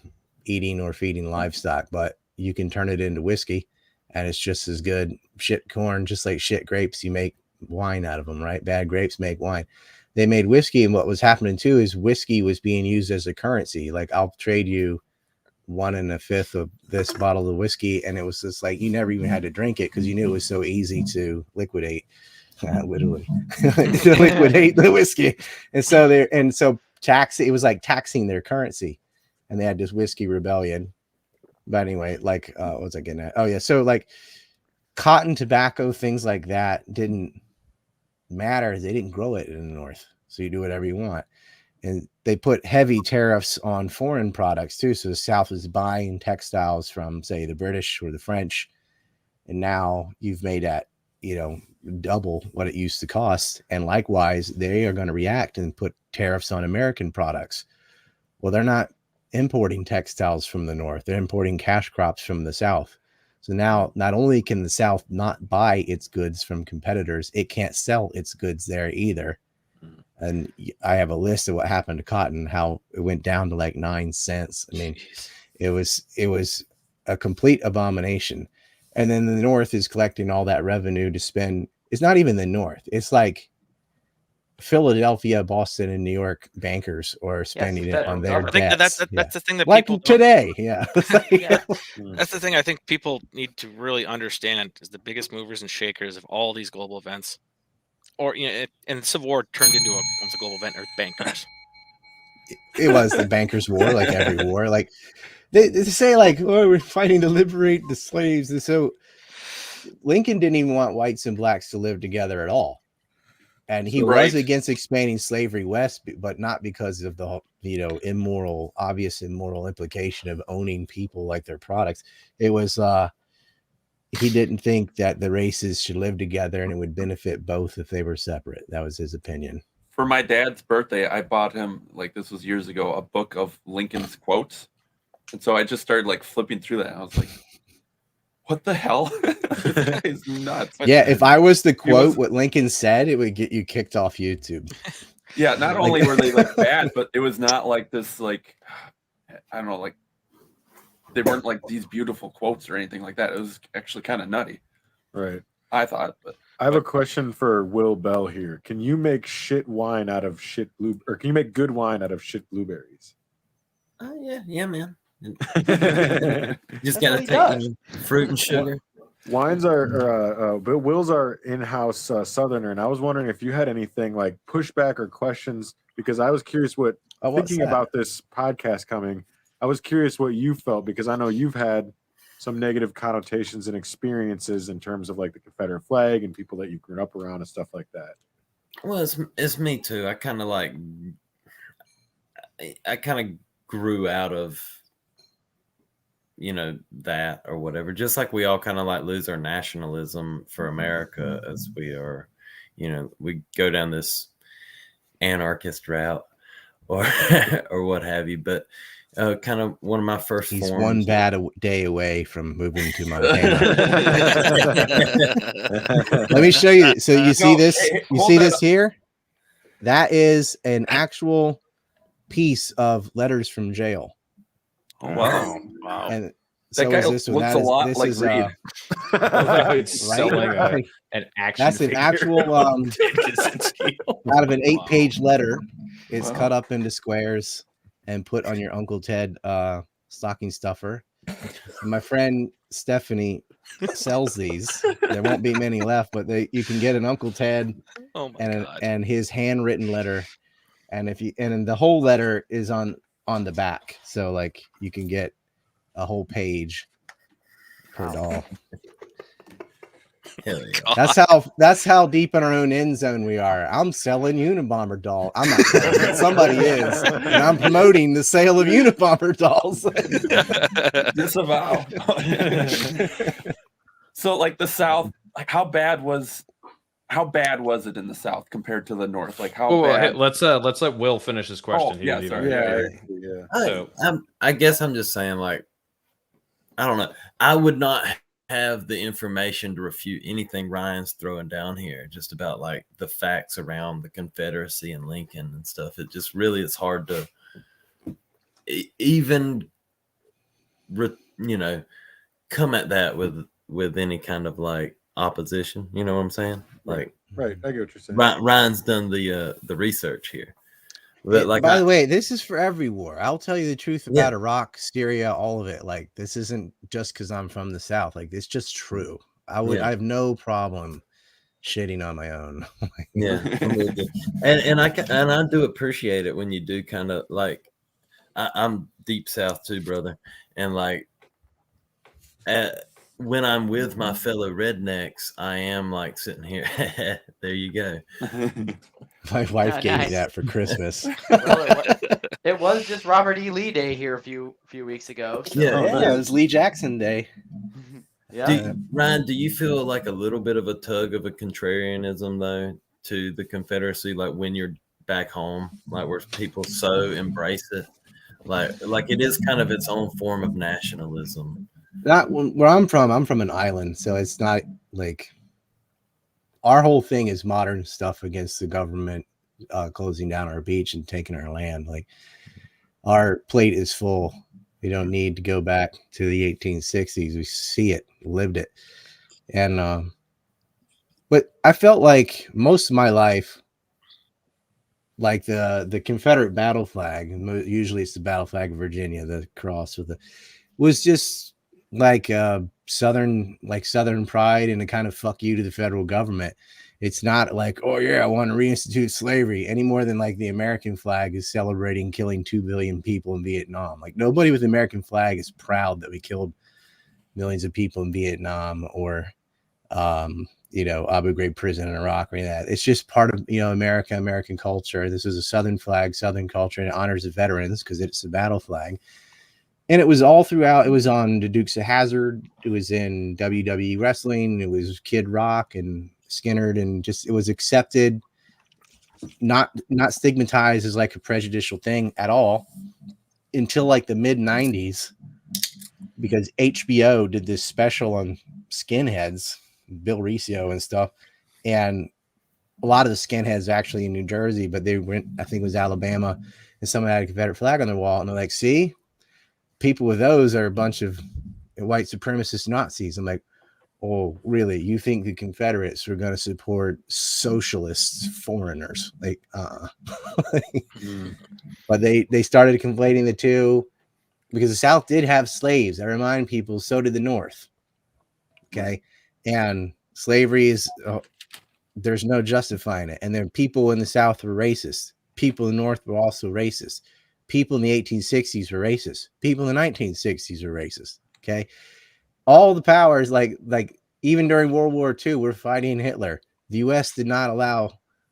eating or feeding livestock, but you can turn it into whiskey and it's just as good. Shit corn, just like shit grapes, you make wine out of them, right? Bad grapes make wine. They made whiskey, and what was happening too is whiskey was being used as a currency. Like, I'll trade you 1 1/5 of this bottle of whiskey, and it was just like you never even had to drink it because you knew it was so easy to liquidate, literally to liquidate the whiskey. And so it was like taxing their currency, and they had this whiskey rebellion. But anyway, like what was I getting at? Oh yeah, so like cotton, tobacco, things like that didn't matter. They didn't grow it in the North, so you do whatever you want. And they put heavy tariffs on foreign products too. So the South is buying textiles from, say, the British or the French, and now you've made that, double what it used to cost. And likewise, they are going to react and put tariffs on American products. Well, they're not importing textiles from the North; they're importing cash crops from the South. So now, not only can the South not buy its goods from competitors, it can't sell its goods there either. And I have a list of what happened to cotton, how it went down to like 9 cents. I mean, it was a complete abomination. And then the North is collecting all that revenue to spend. It's not even the North. It's like Philadelphia, Boston, and New York bankers are spending it on their debts. I think that's the thing that like people today. Yeah. That's the thing I think people need to really understand is the biggest movers and shakers of all these global events. Or and the Civil War turned into almost a global event, or bankers. It was the bankers' war, like every war. Like they say, like, oh, we're fighting to liberate the slaves. And so Lincoln didn't even want whites and blacks to live together at all, and he was against expanding slavery west, but not because of the obvious immoral implication of owning people like their products. It was he didn't think that the races should live together and it would benefit both if they were separate. That was his opinion. For my dad's birthday, I bought him, like this was years ago, a book of Lincoln's quotes. And so I just started like flipping through that. And I was like, what the hell? This guy's nuts. Yeah, if I was to quote what Lincoln said, it would get you kicked off YouTube. Yeah, not only were they like bad, but it was not like this, like, I don't know, like, they weren't like these beautiful quotes or anything like that. It was actually kind of nutty. Right. I thought. But I have a question for Will Bell here. Can you make shit wine out of shit or can you make good wine out of shit blueberries? Yeah, man. Just gotta take fruit and sugar. Wines are Will's our in-house southerner, and I was wondering if you had anything like pushback or questions, because I was curious thinking about this podcast coming. I was curious what you felt, because I know you've had some negative connotations and experiences in terms of like the Confederate flag and people that you grew up around and stuff like that. Well, it's me too. I kind of grew out of, that or whatever, just like we all kind of like lose our nationalism for America as we are, we go down this anarchist route or what have you. But kind of one of my first He's forms, one bad day away from moving to Montana. Let me show you. So you see this? You see this here? That is an actual piece of letters from jail. Oh, wow. And so that guy looks a lot like Reed. Selling an action That's an actual out of an 8-page letter. It's cut up into squares and put on your Uncle Ted stocking stuffer. My friend Stephanie sells these. There won't be many left, but you can get an Uncle Ted and his handwritten letter. And the whole letter is on the back. So like you can get a whole page per doll. Hell yeah. That's how deep in our own end zone we are. I'm selling Unabomber doll. I'm not selling it. Somebody is. And I'm promoting the sale of Unabomber dolls. Disavow. So like the South, like how bad was it in the South compared to the North? Like how bad? Hey, let's let Will finish his question. I guess I'm just saying, like, I don't know. I would not have the information to refute anything Ryan's throwing down here, just about like the facts around the Confederacy and Lincoln and stuff. It just really is hard to even, come at that with any kind of like opposition. You know what I'm saying? Like, right. I get what you're saying. Ryan's done the research here. But like, by the way, this is for every war. I'll tell you the truth Yeah. about Iraq, Syria, all of it. Like, this isn't just because I'm from the South. Like, it's just true. I Yeah. have no problem shitting on my own. Yeah, I'm with you. And I do appreciate it when you do kind of like, I'm deep South too, brother, and like, when I'm with my fellow rednecks, I am like sitting here. There you go. My wife gave me nice. that for Christmas. Well, it was just Robert E. Lee Day here a few weeks ago. So. Yeah, Oh, yeah, it was Lee Jackson Day. Yeah. Ryan, do you feel like a little bit of a tug of a contrarianism though to the Confederacy, like when you're back home, like where people so embrace it, like it is kind of its own form of nationalism? Not where I'm from an island, so it's not like our whole thing is modern stuff against the government closing down our beach and taking our land. Like, our plate is full. We don't need to go back to the 1860s. We see it, lived it. And but I felt like most of my life, like the Confederate battle flag, usually it's the battle flag of Virginia, the cross with the, was just like southern pride and a kind of fuck you to the federal government. It's not like, oh yeah, I want to reinstitute slavery, any more than like the American flag is celebrating killing 2 billion people in Vietnam. Like, nobody with the American flag is proud that we killed millions of people in Vietnam or Abu Ghraib prison in Iraq or any of that. It's just part of American culture. This is a Southern flag, Southern culture, and it honors the veterans because it's a battle flag. And it was all throughout. It was on the Dukes of Hazzard. It was in WWE wrestling. It was Kid Rock and Skinner, and just, it was accepted, not stigmatized as like a prejudicial thing at all until like the mid 90s, because HBO did this special on skinheads, Bill Riccio and stuff. And a lot of the skinheads actually in New Jersey, but they went, I think it was Alabama, and someone had a Confederate flag on their wall. And they're like, see, people with those are a bunch of white supremacist Nazis. I'm like, oh, really? You think the Confederates were going to support socialist foreigners? Like, But they started conflating the two, because the South did have slaves. I remind people, so did the North. Okay. And slavery is, there's no justifying it. And then people in the South were racist. People in the North were also racist. People in the 1860s were racist. People in the 1960s were racist. Okay. All the powers, like even during World War II, we're fighting Hitler. The U.S. did not allow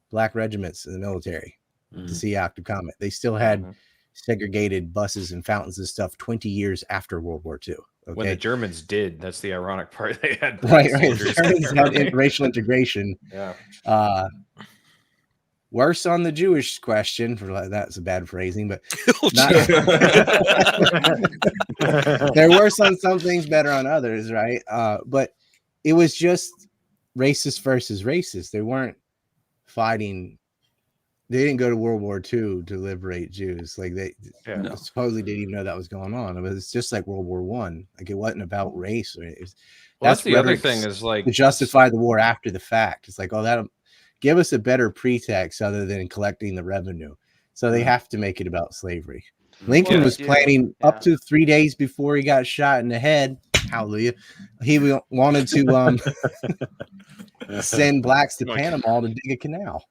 black regiments in the military to see active combat. They still had segregated buses and fountains and stuff 20 years after World War II. Okay? When the Germans did, that's the ironic part. They had right. soldiers The Germans there, had racial integration. Yeah. Worse on the Jewish question, for that's a bad phrasing, but they're worse on some things, better on others, right? But it was just racist versus racist. They weren't fighting. They didn't go to World War II to liberate Jews. Like, they supposedly didn't even know that was going on. It was just like World War I. Like, it wasn't about race. That's the other thing, is like to justify the war after the fact. It's like, oh, that'll give us a better pretext other than collecting the revenue. So they have to make it about slavery. Lincoln was planning up to 3 days before he got shot in the head. Hallelujah. He wanted to send blacks to Panama to dig a canal.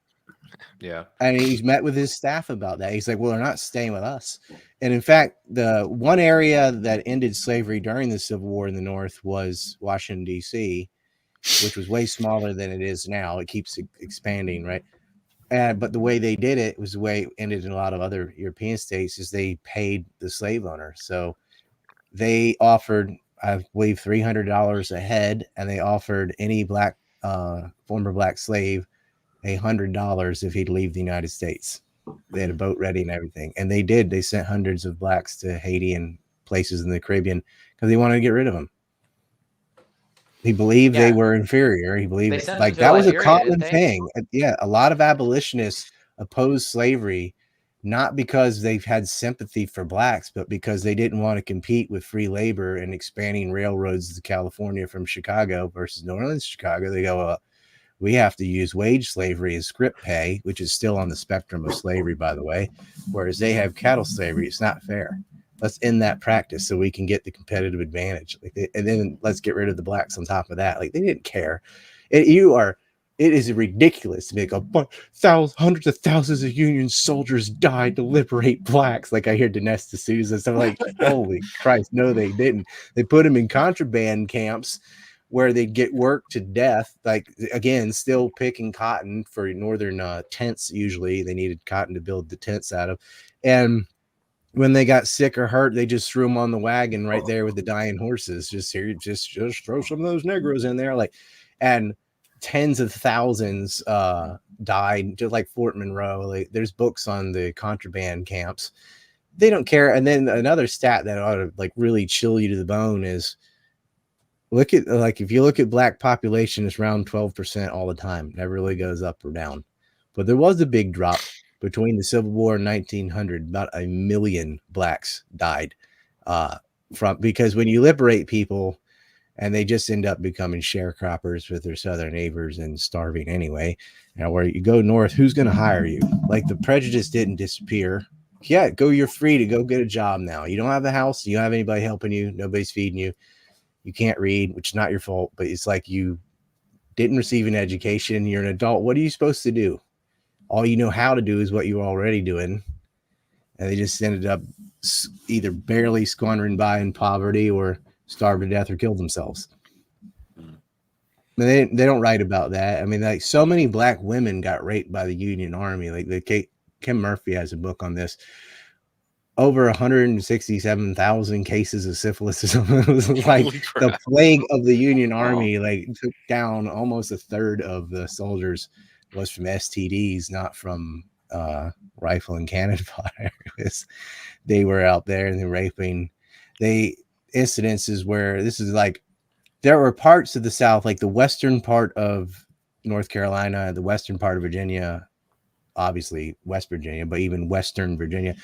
Yeah. And he's met with his staff about that. He's like, well, they're not staying with us. And in fact, the one area that ended slavery during the Civil War in the North was Washington, D.C., which was way smaller than it is now. It keeps expanding, right? But the way they did it was the way it ended in a lot of other European states, is they paid the slave owner. So they offered, I believe, $300 a head, and they offered any black former black slave $100 if he'd leave the United States. They had a boat ready and everything, and they did. They sent hundreds of blacks to Haiti and places in the Caribbean because they wanted to get rid of them. He believed they were inferior. He believed like that was a common thing. Yeah, a lot of abolitionists opposed slavery, not because they've had sympathy for blacks, but because they didn't want to compete with free labor and expanding railroads to California from Chicago versus New Orleans, Chicago. They go, We have to use wage slavery as script pay, which is still on the spectrum of slavery, by the way, whereas they have cattle slavery. It's not fair. Let's end that practice so we can get the competitive advantage. And then let's get rid of the blacks on top of that. Like, they didn't care. It is ridiculous to make hundreds of thousands of Union soldiers died to liberate blacks. Like, I hear Dinesh D'Souza. So I'm like, holy Christ, no, they didn't. They put them in contraband camps where they'd get worked to death. Like, again, still picking cotton for northern tents. Usually they needed cotton to build the tents out of. And when they got sick or hurt, they just threw them on the wagon right there with the dying horses. Just throw some of those Negroes in there. Like, and tens of thousands died, just like Fort Monroe. Like, there's books on the contraband camps. They don't care. And then another stat that ought to like really chill you to the bone is, look at, like, if you look at black population, it's around 12% all the time. Never really goes up or down. But there was a big drop between the Civil War and 1900. About 1 million blacks died because when you liberate people and they just end up becoming sharecroppers with their southern neighbors and starving anyway. Now, where you go north, who's going to hire you? Like, the prejudice didn't disappear. Yeah, you're free to go get a job now. You don't have a house. You don't have anybody helping you. Nobody's feeding you. You can't read, which is not your fault, but it's like you didn't receive an education. You're an adult. What are you supposed to do? All you know how to do is what you were already doing. And they just ended up either barely squandering by in poverty or starved to death or killed themselves. They don't write about that. I mean, like, so many black women got raped by the Union Army. Like, Kim Murphy has a book on this. Over 167,000 cases of syphilis. It was like the plague of the Union Army. Like, took down almost a third of the soldiers was from STDs, not from rifle and cannon fire. They were out there and they're raping. Incidences where this is like, there were parts of the South, like the western part of North Carolina, the western part of Virginia, obviously West Virginia, but even Western Virginia,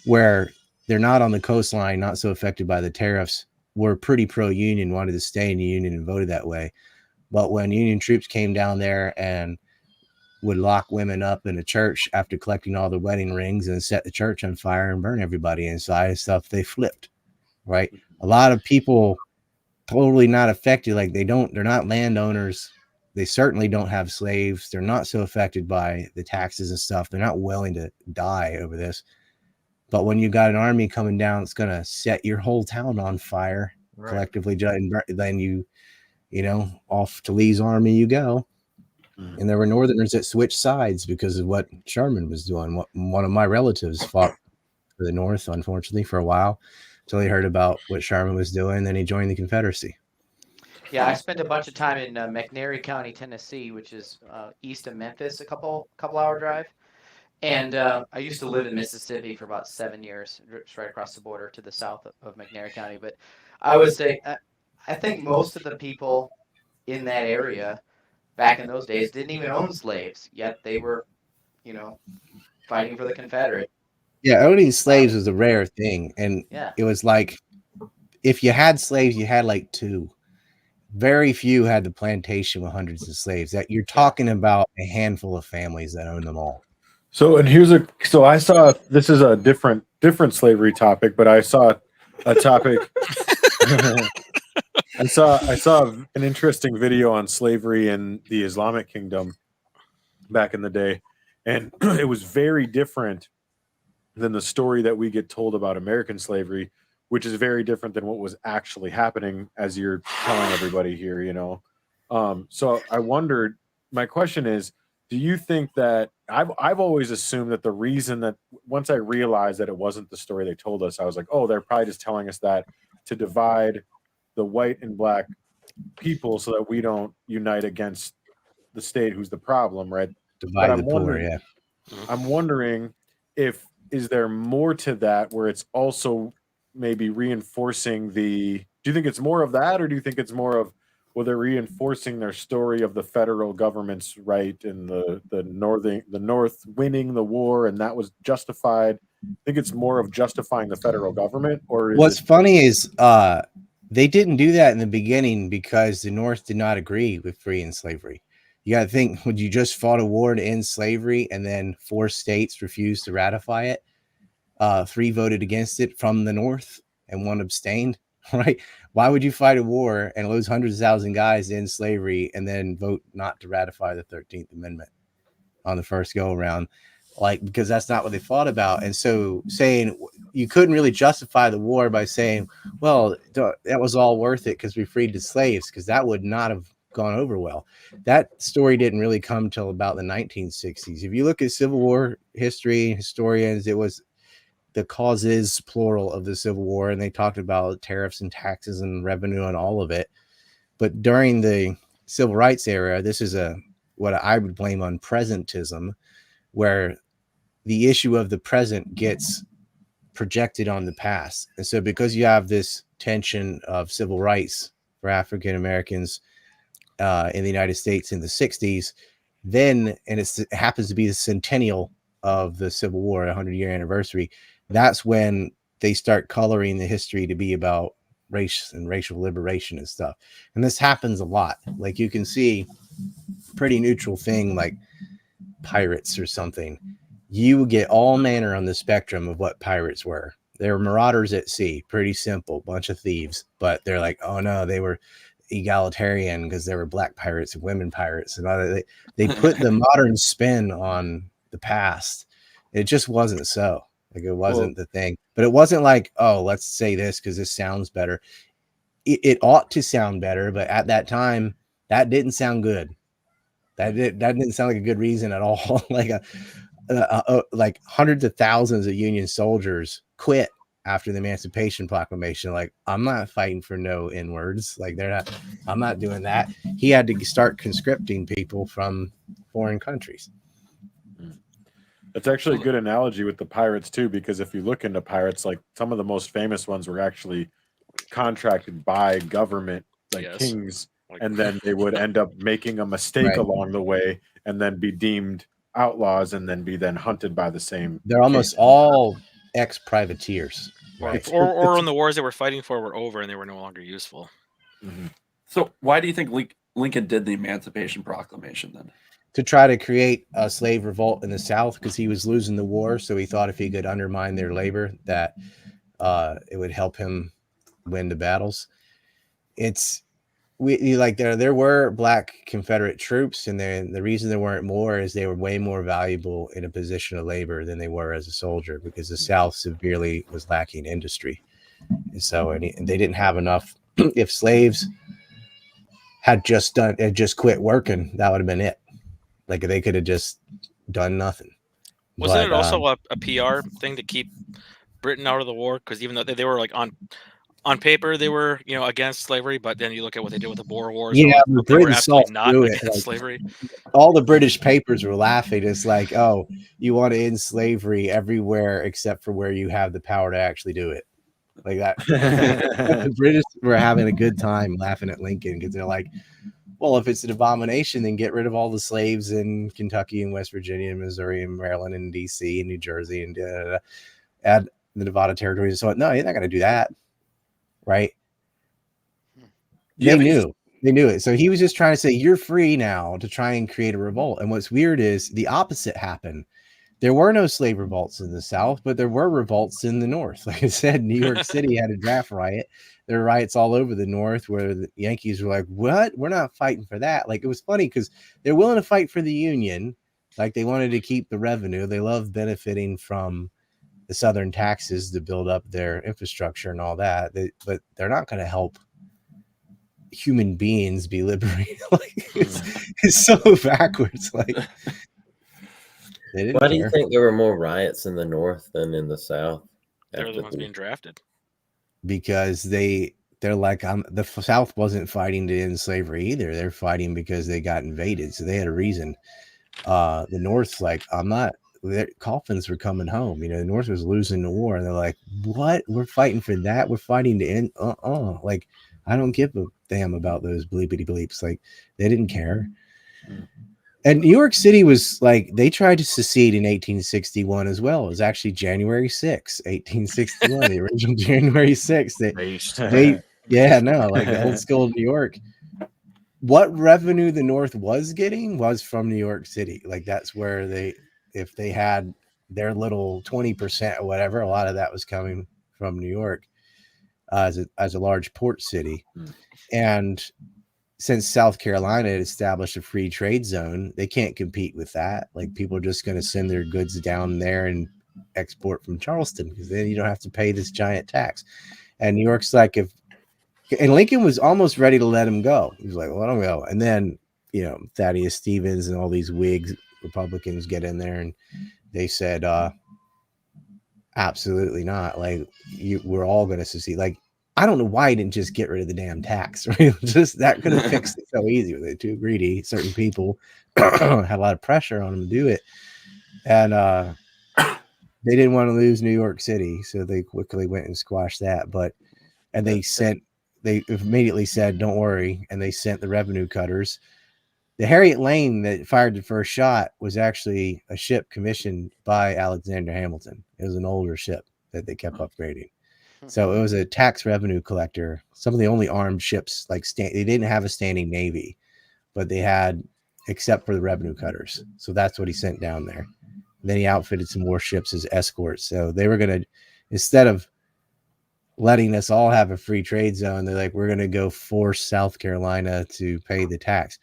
where they're not on the coastline, not so affected by the tariffs, were pretty pro-Union, wanted to stay in the Union and voted that way. But when Union troops came down there and would lock women up in a church after collecting all the wedding rings and set the church on fire and burn everybody inside and stuff, they flipped, right? A lot of people totally not affected. Like, they're not landowners. They certainly don't have slaves. They're not so affected by the taxes and stuff. They're not willing to die over this. But when you got an army coming down, it's going to set your whole town on fire, right, collectively. Then you off to Lee's army you go. And there were Northerners that switched sides because of what Sherman was doing. One of my relatives fought for the North, unfortunately, for a while, until he heard about what Sherman was doing. Then he joined the Confederacy. Yeah, I spent a bunch of time in McNairy County, Tennessee, which is east of Memphis, a couple hour drive. And I used to live in Mississippi for about 7 years, just right across the border to the south of McNairy County. But I would say, I think most of the people in that area back in those days didn't even own slaves, yet they were, fighting for the Confederate. Yeah, owning slaves was a rare thing. And It was like, if you had slaves, you had like two. Very few had the plantation with hundreds of slaves. That you're talking about a handful of families that own them all. So, and I saw, this is a different slavery topic, but I saw a topic. I saw an interesting video on slavery in the Islamic kingdom back in the day, and it was very different than the story that we get told about American slavery, which is very different than what was actually happening, as you're telling everybody here, So I wondered, my question is, do you think that I've always assumed that the reason that, once I realized that it wasn't the story they told us, I was like, oh, they're probably just telling us that to divide the white and black people so that we don't unite against the state, who's the problem, right? Divide the poor, yeah. I'm wondering is there more to that, where it's also maybe reinforcing do you think it's more of that, or do you think it's more of, well, they're reinforcing their story of the federal government's right and the North winning the war, and that was justified? I think it's more of justifying the federal government, or what's funny is they didn't do that in the beginning because the North did not agree with freeing slavery. You got to think, would you just fought a war to end slavery and then 4 states refused to ratify it? 3 voted against it from the North and 1 abstained, right? Why would you fight a war and lose hundreds of thousands of guys to end slavery and then vote not to ratify the 13th Amendment on the first go around? Like, because that's not what they fought about. And so saying you couldn't really justify the war by saying, well, that was all worth it because we freed the slaves, because that would not have gone over well. That story didn't really come till about the 1960s. If you look at Civil War history, historians, it was the causes, plural, of the Civil War, and they talked about tariffs and taxes and revenue and all of it. But during the Civil Rights era, this is what I would blame on presentism, where the issue of the present gets projected on the past. And so because you have this tension of civil rights for African Americans in the United States in the 60s, then, and it happens to be the centennial of the Civil War, 100-year anniversary, that's when they start coloring the history to be about race and racial liberation and stuff. And this happens a lot. Like, you can see pretty neutral thing like pirates or something. You get all manner on the spectrum of what pirates were. They were marauders at sea, pretty simple, bunch of thieves. But they're like, oh no, they were egalitarian because there were black pirates and women pirates, and all that. They put the modern spin on the past. It just wasn't so. Like, it wasn't the thing. But it wasn't like, oh, let's say this because this sounds better. It ought to sound better, but at that time, that didn't sound good. That didn't sound like a good reason at all. Like hundreds of thousands of Union soldiers quit after the Emancipation Proclamation. Like, I'm not fighting for no N-words. Like, I'm not doing that. He had to start conscripting people from foreign countries. That's actually a good analogy with the pirates too, because if you look into pirates, like some of the most famous ones were actually contracted by government, like kings, and then they would end up making a mistake along the way and then be deemed outlaws and then be hunted by the same. They're almost all ex-privateers, right? Or when the wars they were fighting for were over and they were no longer useful. Mm-hmm. So why do you think Lincoln did the Emancipation Proclamation then? To try to create a slave revolt in the South, because he was losing the war. So he thought if he could undermine their labor, that it would help him win the battles. There were black Confederate troops, and the reason there weren't more is they were way more valuable in a position of labor than they were as a soldier, because the South severely was lacking industry. And so and they didn't have enough. If slaves had just quit working, that would have been it. Like, they could have just done nothing. Wasn't it also a PR thing to keep Britain out of the war? Because even though they were like on paper they were against slavery, but then you look at what they did with the Boer Wars. Yeah, they were absolutely not against slavery. All the British papers were laughing. It's like, oh, you want to end slavery everywhere except for where you have the power to actually do it. Like that. The British were having a good time laughing at Lincoln, because they're like, well, if it's an abomination, then get rid of all the slaves in Kentucky and West Virginia and Missouri and Maryland and DC and New Jersey and add the Nevada territories. So no, you're not going to do that. Right. They knew it. So he was just trying to say, you're free now, to try and create a revolt. And what's weird is the opposite happened. There were no slave revolts in the South, but there were revolts in the North. Like I said, New York City had a draft riot. There were riots all over the North where the Yankees were like, what? We're not fighting for that. Like, it was funny because they're willing to fight for the Union. Like, they wanted to keep the revenue. They love benefiting from the Southern taxes to build up their infrastructure and all that. But they're not going to help human beings be liberated. Like, it's so backwards. Like, why do you think there were more riots in the North than in the South? They're the ones being drafted. Because they're like, the South wasn't fighting to end slavery either. They're fighting because they got invaded. So they had a reason. The North's like, their coffins were coming home. The North was losing the war. And they're like, what? We're fighting for that? We're fighting to end? Like, I don't give a damn about those bleepity bleeps. Like, they didn't care. And New York City was like, they tried to secede in 1861 as well. It was actually January 6, 1861, the original January 6th. Like the old school New York. what revenue the North was getting was from New York City. Like that's where if they had their little 20% or whatever, a lot of that was coming from New York as a large port city. And since South Carolina had established a free trade zone, they can't compete with that. Like people are just going to send their goods down there and export from Charleston because then you don't have to pay this giant tax. And New York's like, and Lincoln was almost ready to let him go. He was like, well, let him go. And then, Thaddeus Stevens and all these Whigs, Republicans get in there and they said, absolutely not. Like we're all going to secede. Like, I don't know why he didn't just get rid of the damn tax. Right? Just that could have fixed it so easy. With it too greedy. Certain people had a lot of pressure on them to do it, and they didn't want to lose New York City, so they quickly went and squashed that. They immediately said, "Don't worry," and they sent the revenue cutters. The Harriet Lane that fired the first shot was actually a ship commissioned by Alexander Hamilton. It was an older ship that they kept upgrading. So it was a tax revenue collector. Some of the only armed ships, they didn't have a standing navy, but they had, except for the revenue cutters. So that's what he sent down there. And then he outfitted some more ships as escorts. So they were going to, instead of letting us all have a free trade zone, they're like, we're going to go force South Carolina to pay the tax.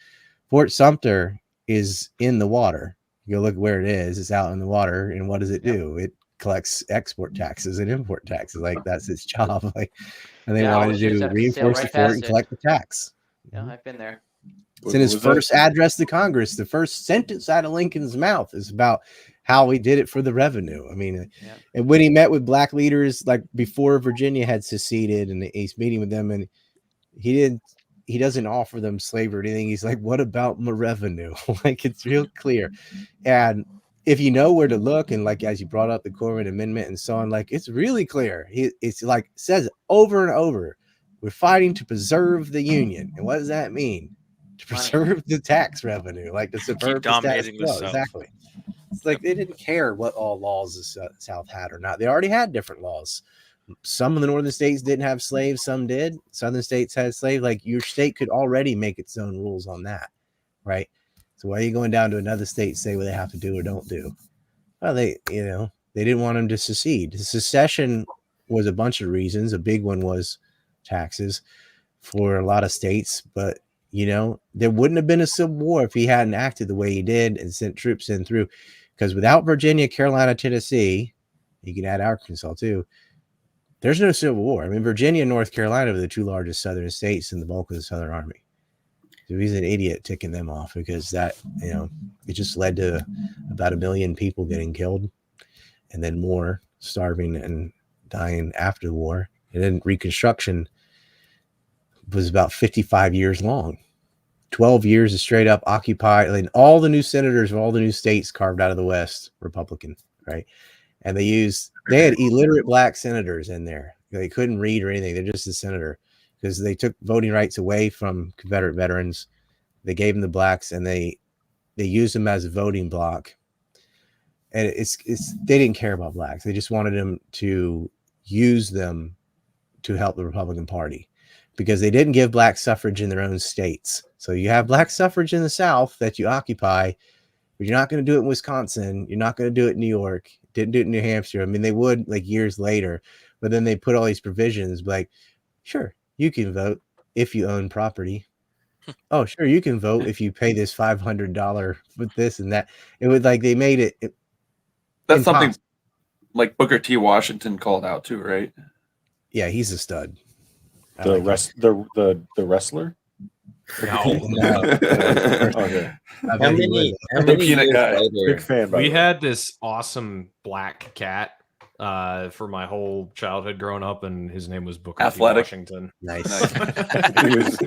Fort Sumter is in the water. You go look where it is. It's out in the water. And what does it do? It collects export taxes and import taxes. Like that's its job. And they wanted to reinforce the fort and collect the tax. Yeah, I've been there. It's in his first address to Congress. The first sentence out of Lincoln's mouth is about how he did it for the revenue. I mean, and when he met with black leaders, like before Virginia had seceded, and he's meeting with them, and he doesn't offer them slavery or anything. He's like, what about my revenue? Like it's real clear. And if you know where to look, and like as you brought up the Corwin Amendment and so on, like it's really clear. It's like says over and over, we're fighting to preserve the Union. And what does that mean? To preserve the tax revenue, like to subvert the status quo. Exactly. It's like they didn't care what all laws the South had or not. They already had different laws. Some of the northern states didn't have slaves, some did. Southern states had slaves. Like your state could already make its own rules on that, right? So why are you going down to another state to say what they have to do or don't do? Well, they didn't want them to secede. The secession was a bunch of reasons. A big one was taxes for a lot of states, but there wouldn't have been a civil war if he hadn't acted the way he did and sent troops in through. Because without Virginia, Carolina, Tennessee, you can add Arkansas too, there's no civil war. I mean, Virginia and North Carolina were the two largest southern states in the bulk of the Southern Army. So he's an idiot ticking them off because that, it just led to about 1 million people getting killed and then more starving and dying after the war. And then Reconstruction was about 55 years long. 12 years of straight up occupy. And all the new senators of all the new states carved out of the West, Republican, right? And they had illiterate black senators in there. They couldn't read or anything. They're just a senator because they took voting rights away from Confederate veterans. They gave them the blacks and they used them as a voting bloc. And they didn't care about blacks. They just wanted them to use them to help the Republican Party because they didn't give black suffrage in their own states. So you have black suffrage in the South that you occupy, but you're not going to do it in Wisconsin. You're not going to do it in New York. Didn't do it in New Hampshire. I mean, they would like years later, but then they put all these provisions like, sure, you can vote if you own property. Oh, sure, you can vote if you pay this $500 with this and that. It would like they made it. That's something like Booker T. Washington called out too, right? Yeah, he's a stud. The wrestler. No. Okay. How many years later? Big fan. We had this awesome black cat for my whole childhood growing up, and his name was Booker Athletic. T. Washington. Nice.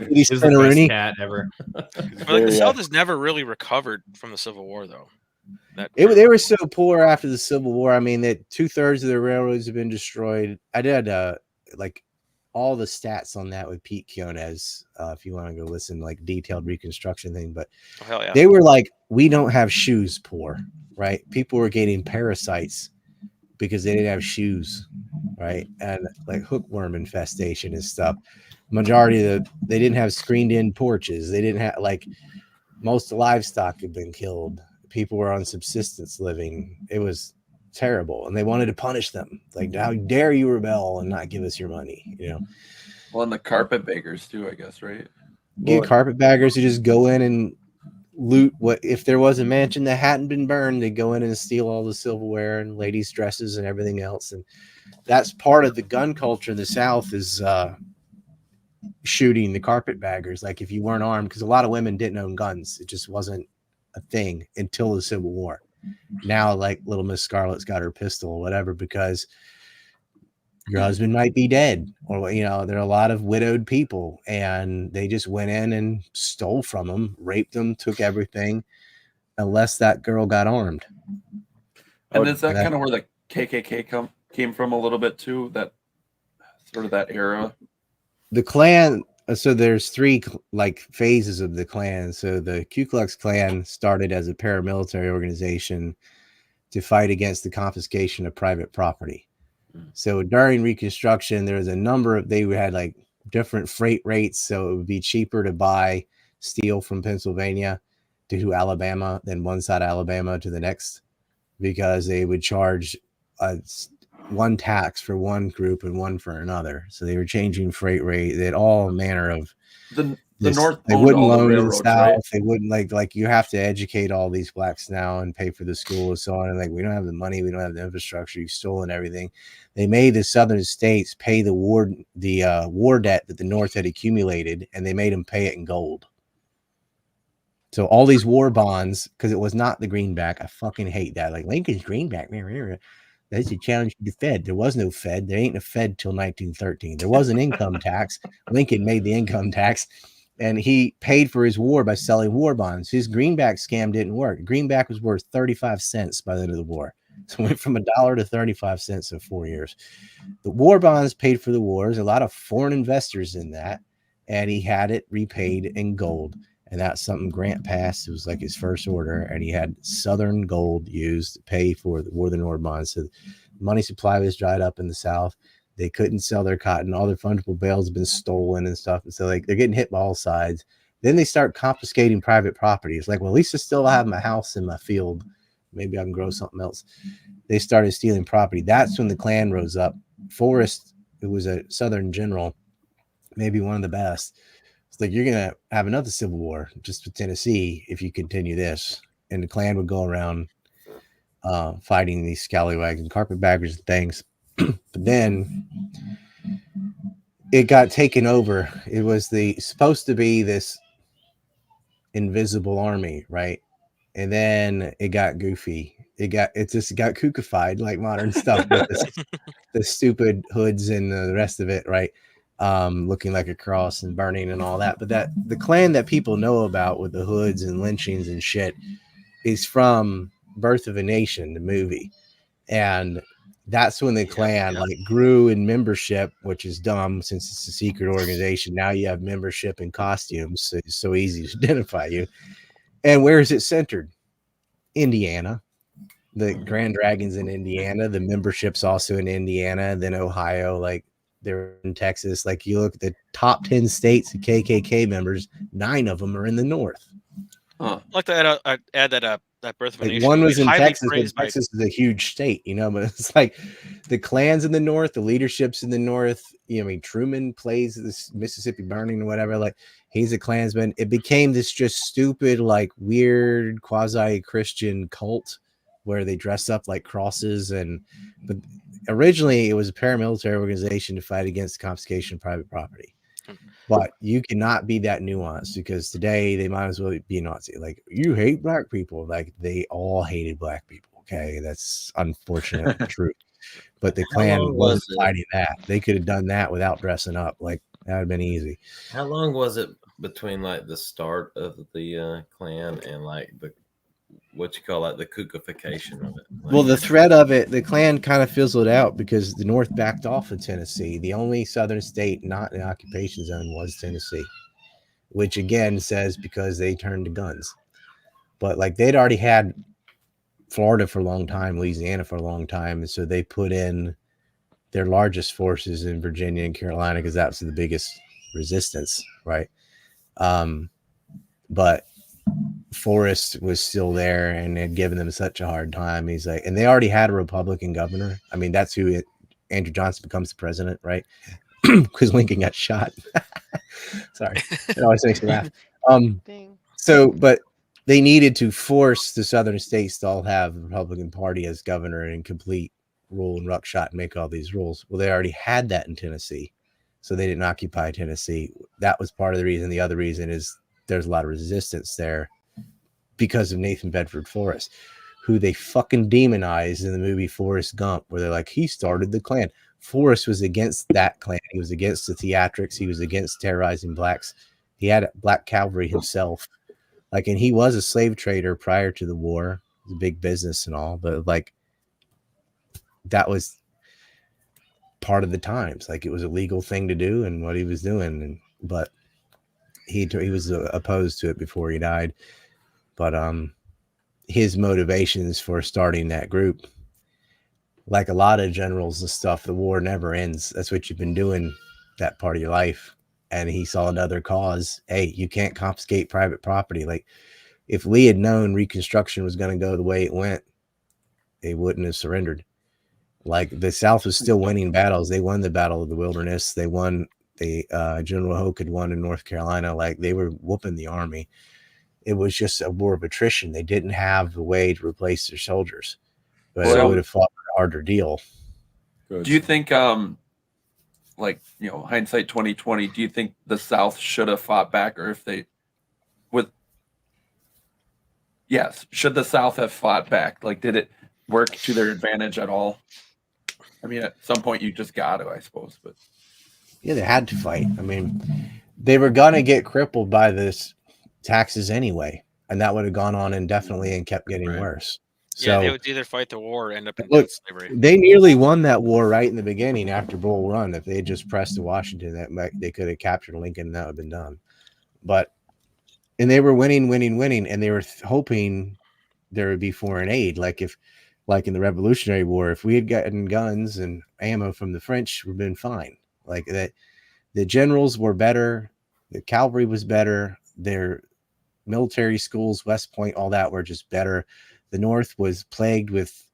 He's the best cat ever. But like the South has never really recovered from the Civil War, though. They were so poor after the Civil War. I mean, that 2/3 of the railroads have been destroyed. I did like all the stats on that with Pete Kionez. If you want to go listen, like detailed Reconstruction thing, but hell yeah. They were like, we don't have shoes poor, right? People were getting parasites because they didn't have shoes, right? And like hookworm infestation and stuff. majority of they didn't have screened in porches. They didn't have like most livestock had been killed. People were on subsistence living. It was terrible, and they wanted to punish them. Like, how dare you rebel and not give us your money? You know. Well, and the carpetbaggers too, I guess, right? Get carpetbaggers who just go in and loot what if there was a mansion that hadn't been burned, they go in and steal all the silverware and ladies' dresses and everything else. And that's part of the gun culture in the South is shooting the carpetbaggers. Like if you weren't armed, because a lot of women didn't own guns, it just wasn't a thing until the Civil War. Now, like little Miss Scarlett's got her pistol or whatever because your husband might be dead, or you know, there are a lot of widowed people, and they just went in and stole from them, raped them, took everything, unless that girl got armed. And is that kind of where the KKK came from a little bit too? That sort of that era. The Klan. So there's three like phases of the Klan. So the Ku Klux Klan started as a paramilitary organization to fight against the confiscation of private property. So during Reconstruction, there was a number of, they had like different freight rates. So it would be cheaper to buy steel from Pennsylvania to Alabama than one side of Alabama to the next, because they would charge one tax for one group and one for another. So they were changing freight rate. They had all manner of the North. They wouldn't loan to the South. Right? They wouldn't like you have to educate all these blacks now and pay for the school and so on. And like, we don't have the money, we don't have the infrastructure. You've stolen everything. They made the southern states pay the war debt that the North had accumulated, and they made them pay it in gold. So all these war bonds, because it was not the greenback. I fucking hate that. Like Lincoln's greenback. That's a challenge to the Fed. There was no Fed. There ain't a Fed till 1913. There was an income tax. Lincoln made the income tax, and he paid for his war by selling war bonds. His greenback scam didn't work. Greenback was worth 35 cents by the end of the war. So it went from $1 to 35 cents in 4 years. The war bonds paid for the wars. A lot of foreign investors in that, and he had it repaid in gold. And that's something Grant passed. It was like his first order, and he had Southern gold used to pay for the war bonds. So the money supply was dried up in the South. They couldn't sell their cotton. All their fungible bales have been stolen and stuff. And so like they're getting hit by all sides. Then they start confiscating private property. It's like, well, at least I still have my house and my field. Maybe I can grow something else. They started stealing property. That's when the Klan rose up. Forrest, who was a Southern general, maybe one of the best, it's like, you're going to have another civil war just with Tennessee if you continue this. And the Klan would go around fighting these scallywags and carpetbaggers and things. But then it got taken over. It was supposed to be this invisible army, right? And then it got goofy. It got kookified like modern stuff with the stupid hoods and the rest of it, right? Looking like a cross and burning and all that. But that the Klan that people know about with the hoods and lynchings and shit is from Birth of a Nation, the movie. And that's when the Klan like grew in membership, which is dumb since it's a secret organization. Now you have membership and costumes, so it's so easy to identify you. And where is it centered? Indiana. The Grand Dragons in Indiana. The membership's also in Indiana. Then Ohio, like they're in Texas. Like you look at the top 10 states of KKK members, 9 of them are in the North. I'd like to add that Birth of a Nation. One was in Texas, but Texas is a huge state, you know, but it's like the Klans in the North, the leadership's in the North. You know, I mean, Truman plays this Mississippi Burning or whatever. Like he's a Klansman. It became this just stupid, like weird quasi-Christian cult where they dress up like crosses. But originally it was a paramilitary organization to fight against the confiscation of private property. But you cannot be that nuanced, because today they might as well be Nazi. Like, you hate black people. Like, they all hated black people. Okay, that's unfortunate truth. But the Klan wasn't fighting that. They could have done that without dressing up. Like, that would have been easy. How long was it between like the start of the Klan and like the what you call like the kookification of it? Like, well, the threat of it, the Klan kind of fizzled out because the North backed off of Tennessee. The only southern state not in the occupation zone was Tennessee, which again says because they turned to guns. But like they'd already had Florida for a long time, Louisiana for a long time, and so they put in their largest forces in Virginia and Carolina because that was the biggest resistance, right? But Forrest was still there and had given them such a hard time. He's like, and they already had a Republican governor. I mean, that's who Andrew Johnson becomes the president, right? Because Lincoln got shot. Sorry, it always makes me laugh. Ding. So, but they needed to force the southern states to all have the Republican Party as governor and complete rule and ruckshot and make all these rules. Well, they already had that in Tennessee, so they didn't occupy Tennessee. That was part of the reason. The other reason is there's a lot of resistance there because of Nathan Bedford Forrest, who they fucking demonized in the movie Forrest Gump, where they're like, he started the Klan. Forrest was against that Klan. He was against the theatrics. He was against terrorizing blacks. He had black cavalry himself. Like, and he was a slave trader prior to the war. It was a big business and all, but like that was part of the times. Like, it was a legal thing to do and what he was doing. And but he was opposed to it before he died. But his motivations for starting that group, like a lot of generals and stuff, the war never ends. That's what you've been doing that part of your life. And he saw another cause. Hey, you can't confiscate private property. Like, if Lee had known Reconstruction was going to go the way it went, they wouldn't have surrendered. Like, the South was still winning battles. They won the Battle of the Wilderness. They won. General Hoke had won in North Carolina. Like, they were whooping the army. It was just a war of attrition. They didn't have a way to replace their soldiers, but they would have fought a harder deal. Do you think, like, you know, hindsight 2020, do you think the South should have fought back, or if they should the South have fought back? Like, did it work to their advantage at all? I mean, at some point you just got to, I suppose, but yeah, they had to fight. I mean, they were going to get crippled by this taxes anyway, and that would have gone on indefinitely and kept getting worse. Yeah, So they would either fight the war or end up in slavery. They nearly won that war right in the beginning after Bull Run. If they had just pressed to Washington, they could have captured Lincoln and that would have been done. And they were winning, and they were hoping there would be foreign aid. Like in the Revolutionary War, if we had gotten guns and ammo from the French, we'd been fine. Like that, the generals were better, the cavalry was better, their military schools, West Point, all that were just better. The North was plagued with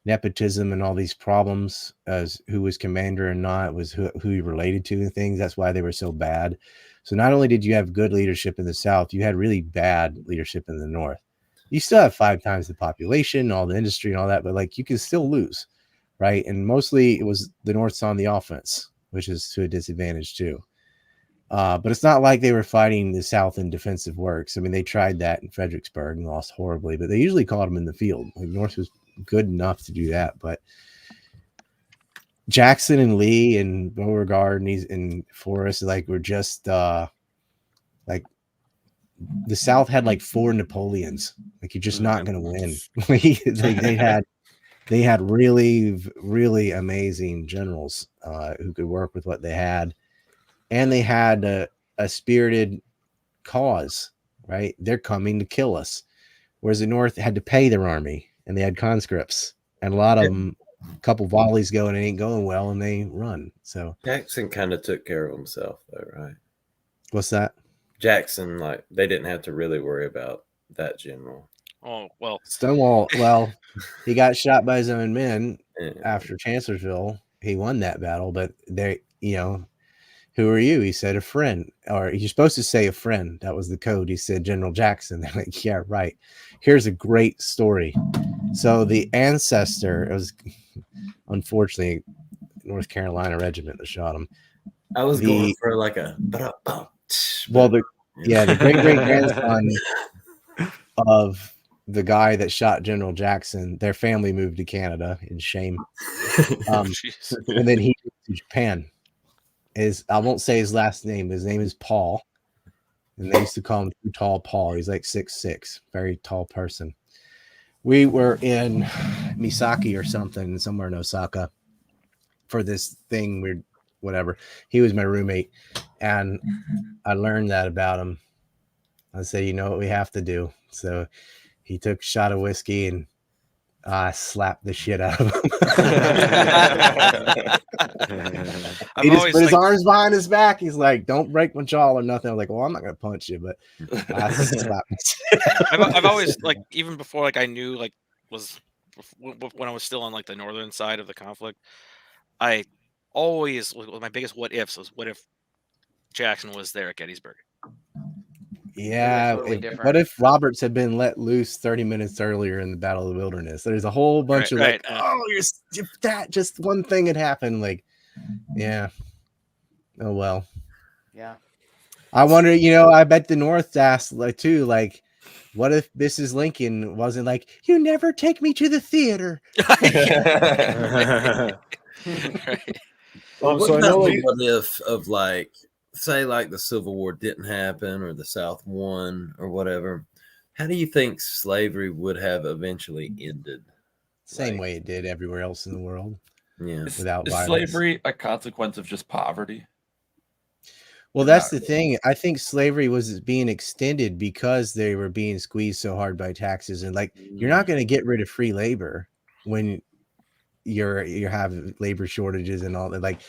nepotism and all these problems as who was commander and not, was who you related to and things. That's why they were so bad. So not only did you have good leadership in the South, you had really bad leadership in the North. You still have 5 times the population, all the industry and all that, but like you can still lose, right? And mostly it was the North's on the offense, which is to a disadvantage too. But it's not like they were fighting the South in defensive works. I mean, they tried that in Fredericksburg and lost horribly, but they usually caught them in the field. Like, North was good enough to do that. But Jackson and Lee and Beauregard and Forrest, like, were just like the South had like 4 Napoleons. Like, you're just not going to win. They had really, really amazing generals who could work with what they had. And they had a spirited cause, right? They're coming to kill us. Whereas the North had to pay their army, and they had conscripts. And a lot of them, a couple volleys go and it ain't going well, and they run. So Jackson kind of took care of himself, though, right? What's that? Jackson, like, they didn't have to really worry about that general. Oh, well. Stonewall, well, he got shot by his own men after Chancellorsville. He won that battle, but they, who are you? He said a friend, or you're supposed to say a friend. That was the code. He said General Jackson. They're like, yeah, right. Here's a great story. So the ancestor, it was unfortunately North Carolina regiment that shot him. I was going for like a the great grandson of the guy that shot General Jackson. Their family moved to Canada in shame, and then he moved to Japan. I won't say his last name. His name is Paul, and they used to call him Too Tall Paul. He's like 6'6", very tall person. We were in Misaki or something, somewhere in Osaka, for this thing. Whatever. He was my roommate, and I learned that about him. I said, you know what we have to do. So he took a shot of whiskey and I slapped the shit out of him. I've He just always put his like, arms behind his back. He's like, "Don't break my jaw or nothing." I was like, "Well, I'm not gonna punch you, but I slapped the shit out of I've him." always like, even before like I knew like was when I was still on like the northern side of the conflict, I always my biggest what ifs was what if Jackson was there at Gettysburg. Yeah, totally what different. if Roberts had been let loose 30 minutes earlier in the Battle of the Wilderness? There's a whole bunch of like, oh, if that just one thing had happened, like, yeah. Oh well. Yeah. I wonder, I bet the North asked like too, like, what if Mrs. Lincoln wasn't like, you never take me to the theater? Right. So what I know, about like, the what if of like, say, like the Civil War didn't happen or the South won or whatever? How do you think slavery would have eventually ended? Same Like, way it did everywhere else in the world yeah. without Is violence. slavery a consequence of just poverty? Well, Or that's not the thing. I think slavery was being extended because they were being squeezed so hard by taxes. And like, you're not going to get rid of free labor when you have labor shortages and all that. Like,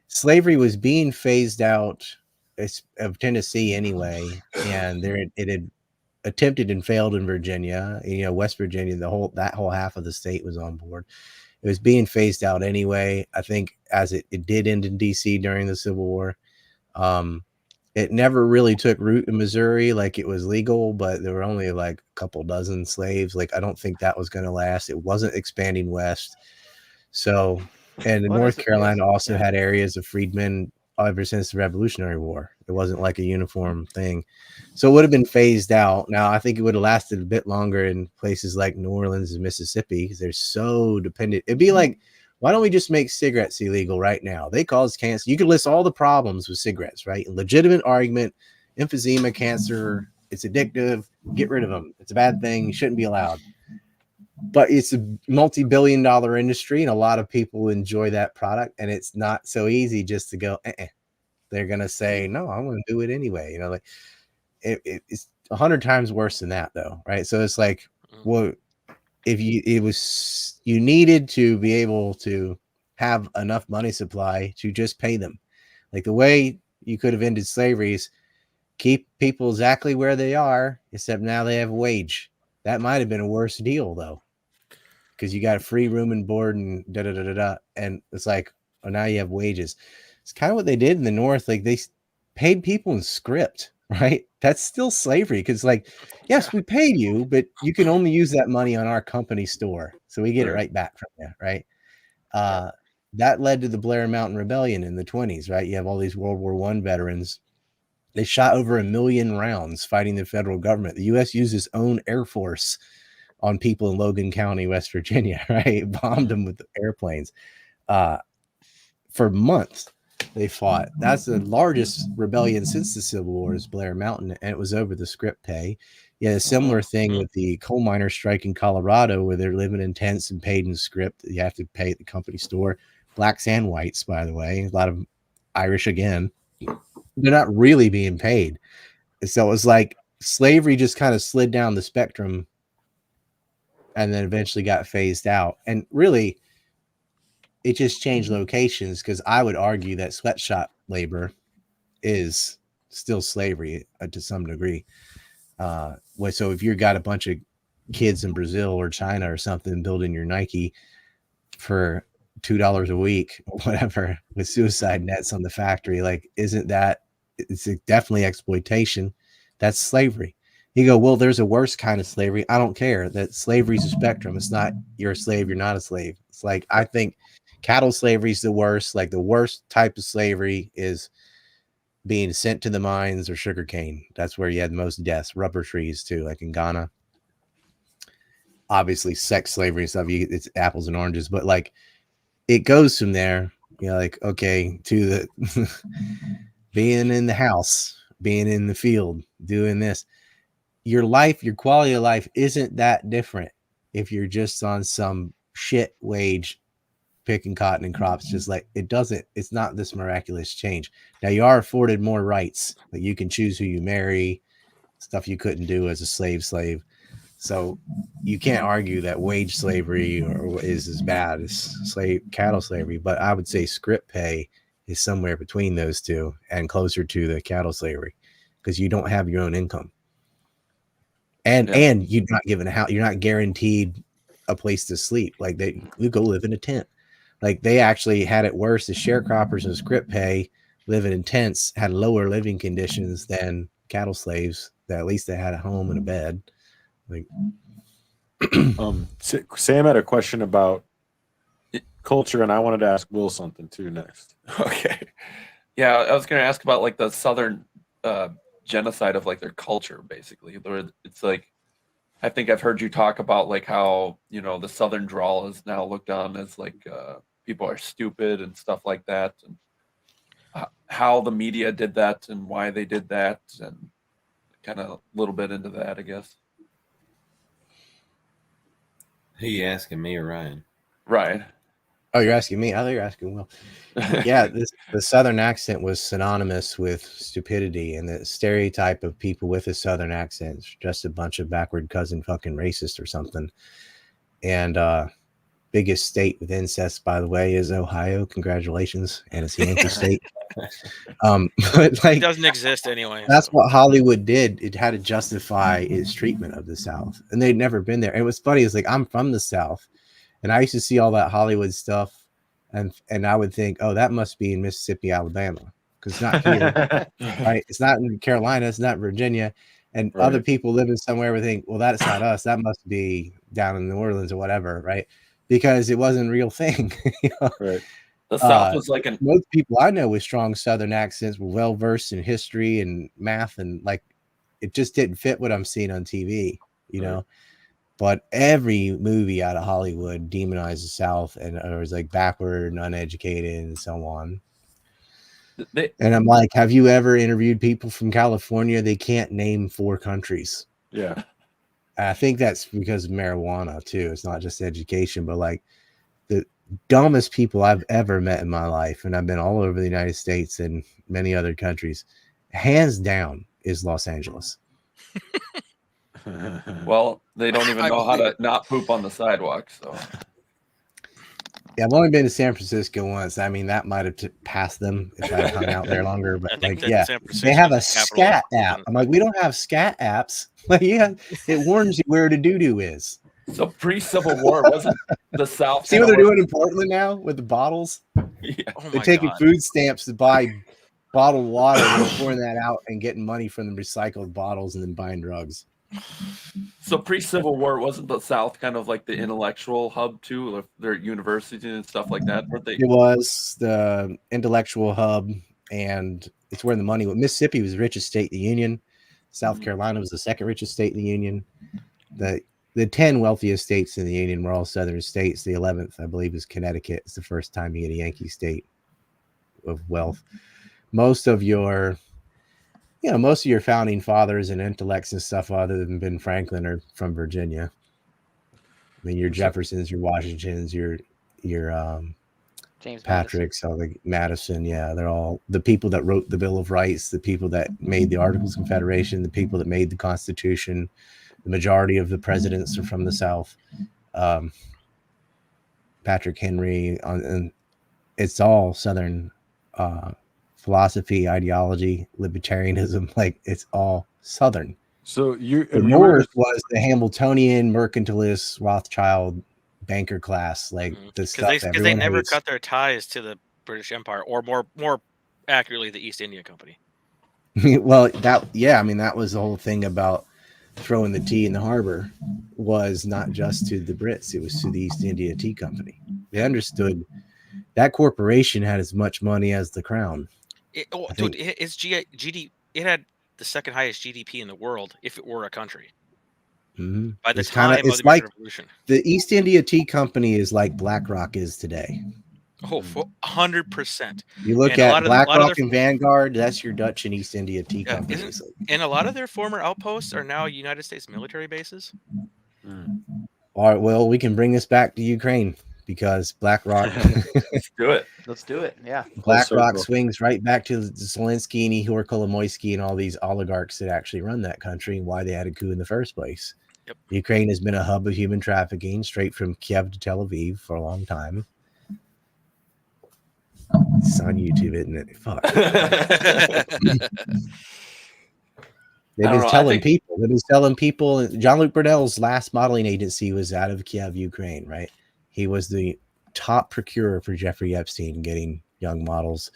slavery was being phased out of Tennessee anyway, and it had attempted and failed in Virginia. West Virginia, that whole half of the state was on board. It was being phased out anyway. I think as it did end in DC during the Civil War. It never really took root in Missouri. Like, it was legal, but there were only like a couple dozen slaves. Like, I don't think that was going to last. It wasn't expanding west. So, and Well, North there's- Carolina also yeah. had areas of freedmen ever since the Revolutionary War. It wasn't like a uniform thing. So it would have been phased out. Now, I think it would have lasted a bit longer in places like New Orleans and Mississippi because they're so dependent. It'd be like, why don't we just make cigarettes illegal right now? They cause cancer. You could list all the problems with cigarettes, right? Legitimate argument, emphysema, cancer, it's addictive. Get rid of them. It's a bad thing. Shouldn't be allowed. But it's a multi-billion-dollar industry, and a lot of people enjoy that product. And it's not so easy just to go, They're going to say, no, I'm going to do it anyway. Like it's 100 times worse than that, though, right? So it's like, well, if you needed to be able to have enough money supply to just pay them. Like, the way you could have ended slavery is keep people exactly where they are, except now they have a wage. That might have been a worse deal, though, because you got free room and board and da-da-da-da-da. And it's like, oh, now you have wages. It's kind of what they did in the North. Like, they paid people in script, right? That's still slavery, because like, yes, we paid you, but you can only use that money on our company store. So we get it right back from you, right? That led to the Blair Mountain Rebellion in the 1920s, right? You have all these World War I veterans. They shot over 1 million rounds fighting the federal government. The U.S. used its own Air Force on people in Logan County, West Virginia, right? Bombed them with airplanes. For months, they fought. That's the largest rebellion since the Civil War, is Blair Mountain, and it was over the script pay. Yeah, a similar thing with the coal miner strike in Colorado, where they're living in tents and paid in script. You have to pay at the company store. Blacks and whites, by the way. A lot of Irish again. They're not really being paid. So it was like slavery just kind of slid down the spectrum and then eventually got phased out. And really, it just changed locations, because I would argue that sweatshop labor is still slavery to some degree. So if you've got a bunch of kids in Brazil or China or something building your Nike for $2 a week or whatever, with suicide nets on the factory, like, isn't that, it's definitely exploitation? That's slavery. You go, well, there's a worse kind of slavery. I don't care. That slavery's a spectrum. It's not you're a slave, you're not a slave. It's like, I think cattle slavery is the worst. Like, the worst type of slavery is being sent to the mines or sugarcane. That's where you had the most deaths. Rubber trees too, like in Ghana. Obviously, sex slavery and stuff, it's apples and oranges, but like, it goes from there, like, okay, to the being in the house, being in the field, doing this. Your life, your quality of life isn't that different if you're just on some shit wage picking cotton and crops. Just like, it's not this miraculous change. Now, you are afforded more rights. Like, you can choose who you marry, stuff you couldn't do as a slave. So you can't argue that wage slavery is as bad as cattle slavery, but I would say script pay is somewhere between those two and closer to the cattle slavery, because you don't have your own income. And you're not given a house, you're not guaranteed a place to sleep. Like you go live in a tent. Like they actually had it worse. The sharecroppers and script pay living in tents had lower living conditions than cattle slaves. That at least they had a home and a bed. Like Sam had a question about culture, and I wanted to ask Will something too next. Okay. Yeah, I was going to ask about like the Southern genocide of like their culture, basically. It's like, I think I've heard you talk about like how, you know, the Southern drawl is now looked on as like people are stupid and stuff like that, and how the media did that and why they did that, and kind of a little bit into that, I guess. Who you asking, me or Ryan? Ryan. Oh, you're asking me? I thought you were asking Will. Yeah, the Southern accent was synonymous with stupidity, and the stereotype of people with a Southern accent is just a bunch of backward cousin fucking racist or something. And biggest state with incest, by the way, is Ohio. Congratulations, and it's Yankee State. But like, it doesn't exist anyway. That's what Hollywood did. It had to justify its treatment of the South, and they'd never been there. And what's funny is like I'm from the South, and I used to see all that Hollywood stuff, and I would think, oh, that must be in Mississippi, Alabama, because it's not here, right? It's not in Carolina, it's not Virginia, and other people living somewhere would think, well, that's not us. That must be down in New Orleans or whatever, right? Because it wasn't a real thing. You know? Right. The South was like most people I know with strong Southern accents were well versed in history and math, and like it just didn't fit what I'm seeing on TV, you know. But every movie out of Hollywood demonized the South, and it was like backward and uneducated and so on. And I'm like, have you ever interviewed people from California? They can't name 4 countries. Yeah. I think that's because of marijuana too. It's not just education, but like the dumbest people I've ever met in my life, and I've been all over the United States and many other countries, hands down, is Los Angeles. Well, they don't even know how to not poop on the sidewalk. So yeah, I've only been to San Francisco once. I mean, that might have passed them if I hung out there longer. But like, yeah, they have a scat app. I'm like, we don't have scat apps. Like, yeah, it warns you where the doo-doo is. So pre-Civil War, wasn't the South? See what they're doing in Portland now with the bottles? Yeah. Oh they're taking food stamps to buy bottled water and pouring that out and getting money from the recycled bottles and then buying drugs. So pre-Civil War, wasn't the South kind of like the intellectual hub too, of their university and stuff like that? Weren't they? It was the intellectual hub, and it's where the money went. Mississippi was the richest state in the Union. South Carolina was the second richest state in the Union. The 10 wealthiest states in the Union were all Southern states. The 11th, I believe, is Connecticut. It's the first time you get a Yankee state of wealth. Most of your founding fathers and intellects and stuff other than Ben Franklin are from Virginia. I mean, your Jeffersons, your Washingtons, your James Patricks, all the Madison. Yeah, they're all the people that wrote the Bill of Rights, the people that made the Articles of Confederation, the people that made the Constitution. The majority of the presidents are from the South. Patrick Henry, and it's all Southern philosophy, ideology, libertarianism. Like, it's all Southern. So the North was the Hamiltonian, mercantilist, Rothschild, banker class, like the stuff because they never cut their ties to the British Empire, or more accurately, the East India Company. Well, that was the whole thing about throwing the tea in the harbor, was not just to the Brits, it was to the East India Tea Company. They understood that corporation had as much money as the crown. It had the second highest GDP in the world if it were a country. Mm-hmm. By the time of the American Revolution, the East India Tea Company is like BlackRock is today. Oh, 100%. You look at BlackRock and Vanguard, that's your Dutch and East India Tea Company. And a lot of their former outposts are now United States military bases. All right, well, we can bring this back to Ukraine, because BlackRock. Let's do it. Let's do it. Yeah. BlackRock swings right back to Zelensky and Ihor Kolomoisky and all these oligarchs that actually run that country, and why they had a coup in the first place. Yep. Ukraine has been a hub of human trafficking straight from Kiev to Tel Aviv for a long time. It's on YouTube, isn't it? Fuck. They've been telling people. They've been telling people. Jean-Luc Brunel's last modeling agency was out of Kiev, Ukraine, right? He was the top procurer for Jeffrey Epstein, getting young models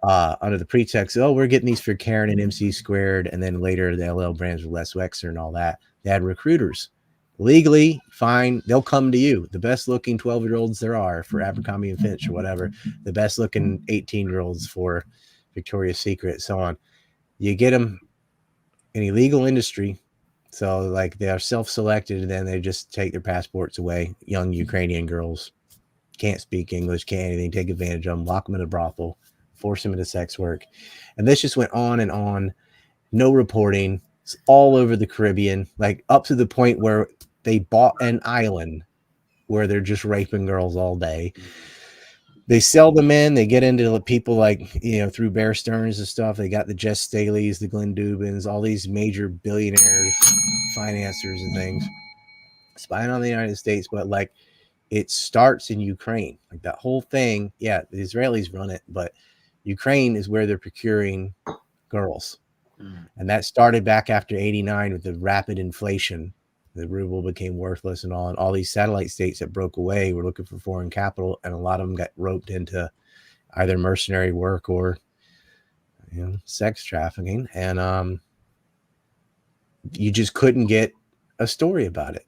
under the pretext, oh, we're getting these for Karen and MC Squared, and then later the LL brands with Les Wexner and all that. They had recruiters. Legally, fine, they'll come to you. The best looking 12-year-olds there are for Abercrombie and Fitch or whatever. The best looking 18-year-olds for Victoria's Secret, so on. You get them in illegal industry. So like they are self-selected, and then they just take their passports away. Young Ukrainian girls can't speak English, can't anything, take advantage of them, lock them in a brothel, force them into sex work. And this just went on and on. No reporting. It's all over the Caribbean, like up to the point where they bought an island where they're just raping girls all day. They sell them in. They get into people like, through Bear Stearns and stuff. They got the Jess Staleys, the Glenn Dubins, all these major billionaires, financiers and things spying on the United States. But like, it starts in Ukraine. Like that whole thing. Yeah, the Israelis run it, but Ukraine is where they're procuring girls. And that started back after 89 with the rapid inflation. The ruble became worthless and all these satellite states that broke away were looking for foreign capital, and a lot of them got roped into either mercenary work or sex trafficking. And you just couldn't get a story about it.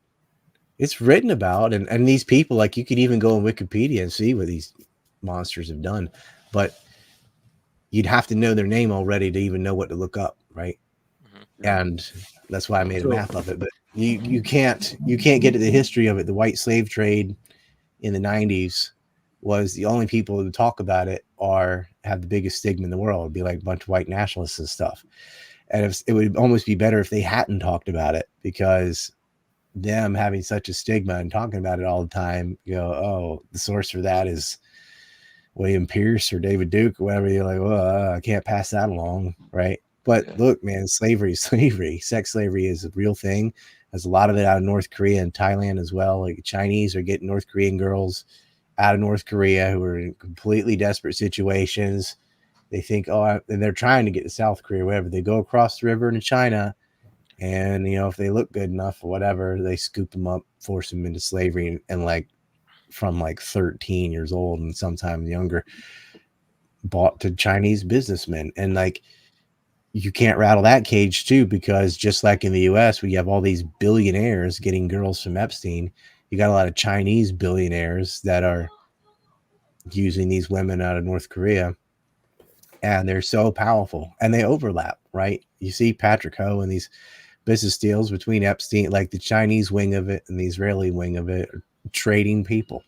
It's written about, and these people, like, you could even go on Wikipedia and see what these monsters have done, but you'd have to know their name already to even know what to look up, right? And that's why I made a map of it. But you can't get to the history of it. The white slave trade in the 90s was the only people who talk about it have the biggest stigma in the world. It'd be like a bunch of white nationalists and stuff. And it would almost be better if they hadn't talked about it, because them having such a stigma and talking about it all the time, oh, the source for that is William Pierce or David Duke or whatever. You're like, well, I can't pass that along, right? But look, man, slavery. Sex slavery is a real thing. There's a lot of it out of North Korea and Thailand as well. Like, Chinese are getting North Korean girls out of North Korea who are in completely desperate situations. They think, and they're trying to get to South Korea, whatever. They go across the river into China, and if they look good enough or whatever, they scoop them up, force them into slavery, and like from like 13 years old and sometimes younger, bought to Chinese businessmen. And like, you can't rattle that cage too, because just like in the US, we have all these billionaires getting girls from Epstein. You got a lot of Chinese billionaires that are using these women out of North Korea, and they're so powerful and they overlap, right? You see Patrick Ho and these business deals between Epstein, like the Chinese wing of it and the Israeli wing of it, are trading people.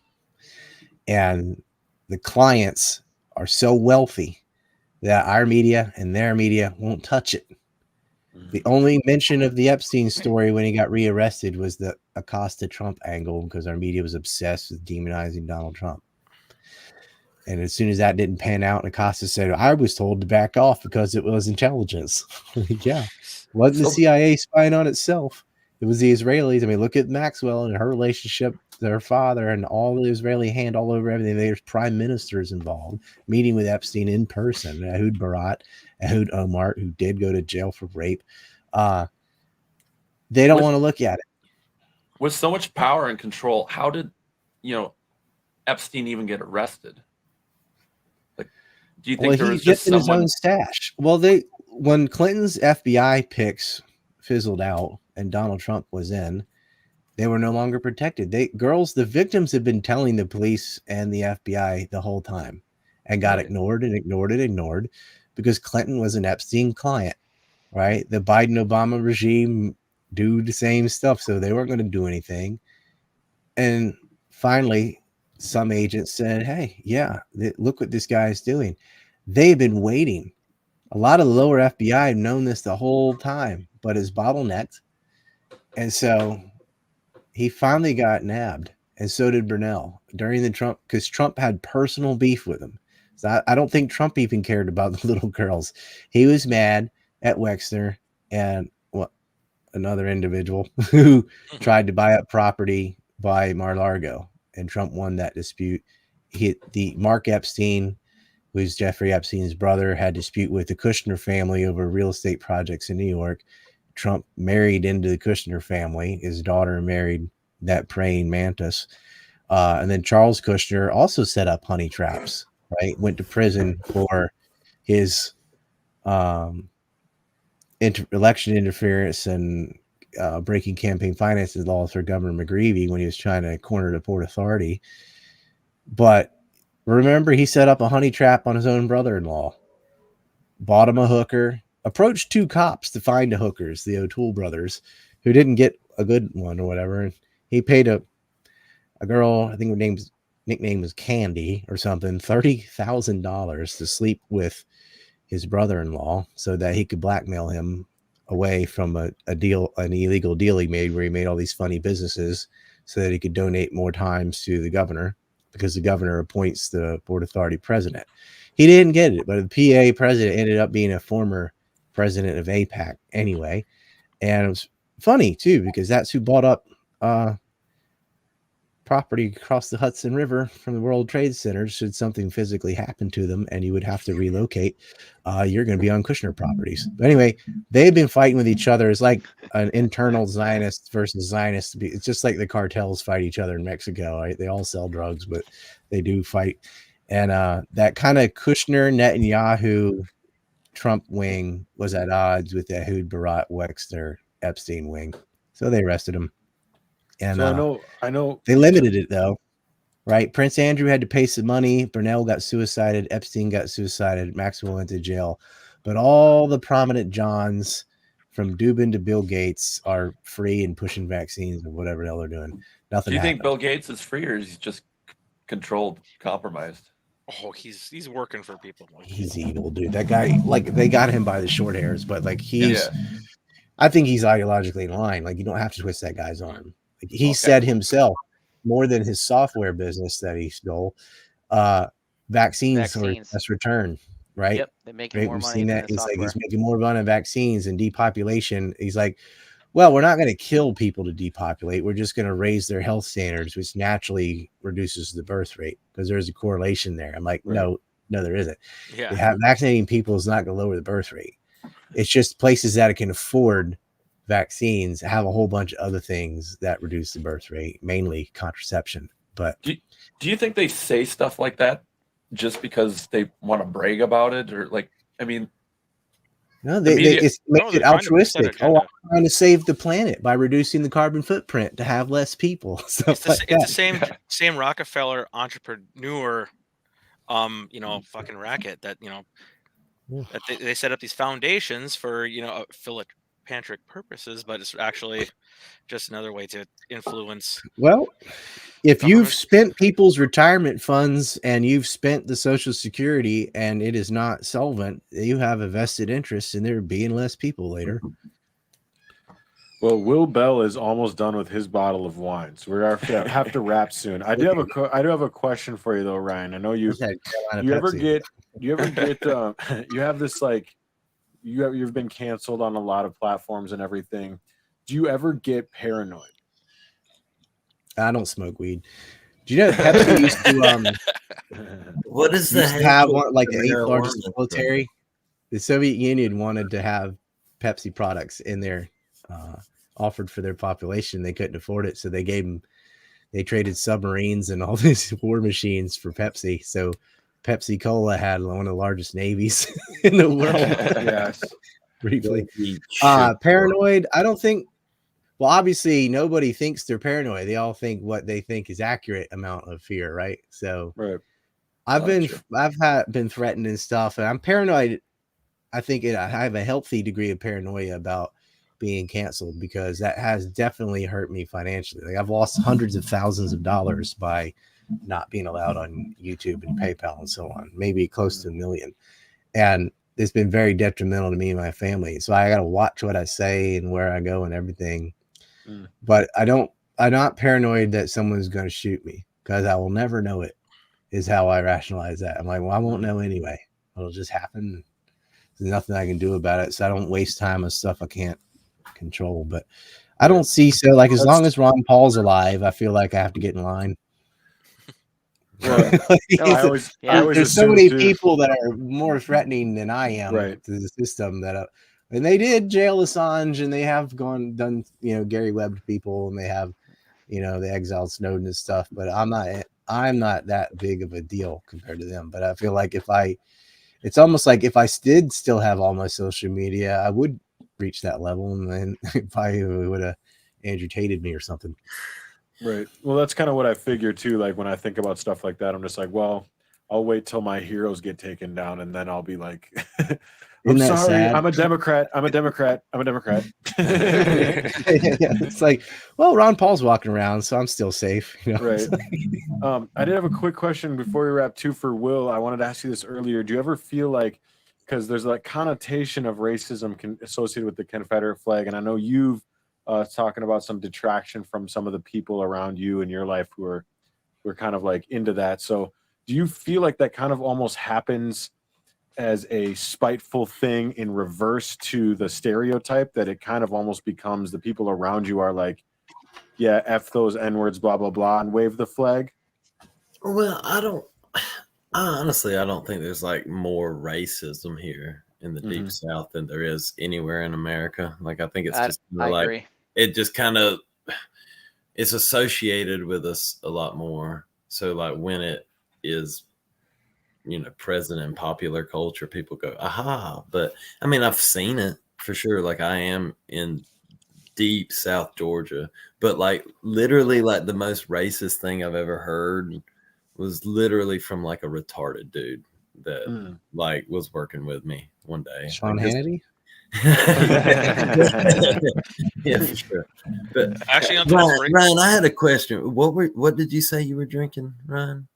And the clients are so wealthy that our media and their media won't touch it. The only mention of the Epstein story when he got rearrested was the Acosta Trump angle, because our media was obsessed with demonizing Donald Trump. And as soon as that didn't pan out, and Acosta said, I was told to back off because it was intelligence. Yeah. Wasn't the CIA spying on itself? It was the Israelis. I mean, look at Maxwell and her relationship to her father, and all the Israeli hand all over everything. There's prime ministers involved, meeting with Epstein in person. Ehud Barat, Ehud Omar, who did go to jail for rape. They don't want to look at it. With so much power and control, how did Epstein even get arrested? Like, do you think there was just someone... his own stash? Well, when Clinton's FBI picks fizzled out and Donald Trump was in, they were no longer protected. The victims had been telling the police and the FBI the whole time, and got ignored because Clinton was an Epstein client, right? The Biden-Obama regime do the same stuff, so they weren't going to do anything. And finally, some agents said, hey, look what this guy is doing. They've been waiting. A lot of the lower FBI have known this the whole time, but it's bottlenecked. And so he finally got nabbed, and so did Brunel during the Trump, because Trump had personal beef with him. So I don't think Trump even cared about the little girls. He was mad at Wexner and another individual who tried to buy up property by Mar-a-Lago, and Trump won that dispute. Mark Epstein, who's Jeffrey Epstein's brother, had a dispute with the Kushner family over real estate projects in New York. Trump married into the Kushner family. His daughter married that praying mantis. And then Charles Kushner also set up honey traps, right? Went to prison for his election interference and breaking campaign finances laws for Governor McGreevey when he was trying to corner the Port Authority. But remember, he set up a honey trap on his own brother-in-law, bought him a hooker, approached 2 cops to find the hookers, the O'Toole brothers, who didn't get a good one or whatever. And he paid a girl, I think her nickname was Candy or something, $30,000 to sleep with his brother-in-law so that he could blackmail him away from an illegal deal he made, where he made all these funny businesses so that he could donate more times to the governor, because the governor appoints the Port Authority president. He didn't get it, but the PA president ended up being a former president of AIPAC anyway. And it was funny too, because that's who bought up property across the Hudson River from the World Trade Center. Should something physically happen to them and you would have to relocate, you're going to be on Kushner properties. But anyway, they've been fighting with each other. It's like an internal Zionist versus Zionist. It's just like the cartels fight each other in Mexico, right? They all sell drugs, but they do fight. And that kind of Kushner, Netanyahu, Trump wing was at odds with the Ehud Barak, Wexner, Epstein wing. So they arrested him. And so I know they limited it though, right? Prince Andrew had to pay some money. Burnell got suicided. Epstein got suicided. Maxwell went to jail. But all the prominent Johns, from Dubin to Bill Gates, are free and pushing vaccines or whatever the hell they're doing. Nothing. Do you think Bill Gates is free, or is he just controlled, compromised? Oh, he's working for people. He's evil, dude. That guy, like, they got him by the short hairs, but like I think he's ideologically in line. Like, you don't have to twist that guy's arm. Like, he said himself, more than his software business that he stole, vaccines are best return, right? Yep, they're making more money. He's like, he's making more money on vaccines and depopulation. He's like, well, we're not going to kill people to depopulate. We're just going to raise their health standards, which naturally reduces the birth rate, because there's a correlation there. I'm like, no, there isn't. Yeah. Vaccinating people is not going to lower the birth rate. It's just places that can afford vaccines have a whole bunch of other things that reduce the birth rate, mainly contraception. But do you think they say stuff like that just because they want to brag about it? Or like, I mean, no, it's make it altruistic. I'm trying to save the planet by reducing the carbon footprint to have less people. It's the same Rockefeller entrepreneur, fucking racket that, that they set up these foundations for, philanthropic purposes, but it's actually just another way to influence. Well, if you've spent people's retirement funds and you've spent the Social Security and it is not solvent, you have a vested interest in there being less people later. Well, Will Bell is almost done with his bottle of wine, so we have to wrap soon. I do have a question for you though, Ryan. I know you ever get you have this, like, you've been canceled on a lot of platforms and everything. Do you ever get paranoid? I don't smoke weed. Do you know Pepsi used to what is used to have one, like the 8th largest military? The Soviet Union wanted to have Pepsi products in their offered for their population. They couldn't afford it, so they traded submarines and all these war machines for Pepsi. So Pepsi Cola had one of the largest navies in the world. Yes. Briefly. Paranoid, I don't think. Well, obviously, nobody thinks they're paranoid. They all think what they think is accurate amount of fear, right? So, I've been threatened and stuff, and I'm paranoid. I think I have a healthy degree of paranoia about being canceled, because that has definitely hurt me financially. Like, I've lost hundreds of thousands of dollars by not being allowed on YouTube and PayPal and so on, maybe close to $1 million. And it's been very detrimental to me and my family. So I got to watch what I say and where I go and everything. But I'm not paranoid that someone's going to shoot me, because I will never know it, is how I rationalize that. I'm like, well, I won't know anyway. It'll just happen. There's nothing I can do about it. So I don't waste time on stuff I can't control. But I don't see like as long as Ron Paul's alive, I feel like I have to get in line. Well, no, I always there's so assume, many too. people that are more threatening than I am to the system that and they did jail Assange, and they have done Gary Webb people, and they have they exiled Snowden and stuff, but I'm not that big of a deal compared to them. But I feel like it's almost like if I did still have all my social media, I would reach that level, and then probably would have Andrew Tated me or something. Right. Well, that's kind of what I figure too. Like when I think about stuff like that, I'm just like, well, I'll wait till my heroes get taken down, and then I'll be like, I'm sorry, sad? I'm a Democrat. I'm a Democrat. I'm a Democrat. It's like, well, Ron Paul's walking around, so I'm still safe. Right. I did have a quick question before we wrap too for Will. I wanted to ask you this earlier. Do you ever feel like, because there's that connotation of racism associated with the Confederate flag, and I know you've talking about some detraction from some of the people around you in your life who are kind of like into that. So do you feel like that kind of almost happens as a spiteful thing in reverse to the stereotype, that it kind of almost becomes the people around you are like, yeah, F those N-words, blah, blah, blah, and wave the flag? Well, honestly, I don't think there's like more racism here in the deep South than there is anywhere in America. Like, I think it's just like, agree. It just kind of, it's associated with us a lot more. So like when it is, present in popular culture, people go, aha. But I mean, I've seen it for sure. Like I am in deep South Georgia, but like literally like the most racist thing I've ever heard was literally from like a retarded dude that like was working with me one day. Sean Hannity? Yeah, for sure. But actually, Ryan, I had a question. What did you say you were drinking, Ryan?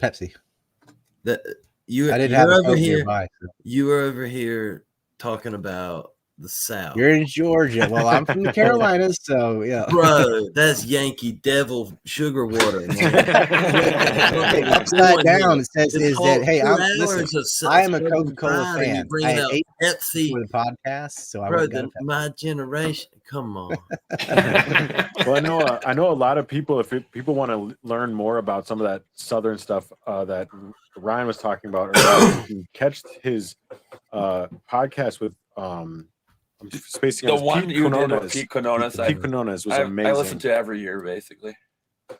Pepsi. You were over here talking about the South. You're in Georgia. Well, I'm from the Carolinas, so yeah. Bro, that's Yankee Devil sugar water. Upside down, it says is that hey, I am a Coca-Cola fan. I had 8 Pepsi for the podcast, so I got my generation. Come on. Well, I know a lot of people. If people want to learn more about some of that Southern stuff that Ryan was talking about, you can catch his podcast with spacing the on one Pete you Quinones. did with Pete Quinones. Pete Quinones was amazing. I listened to every year, basically.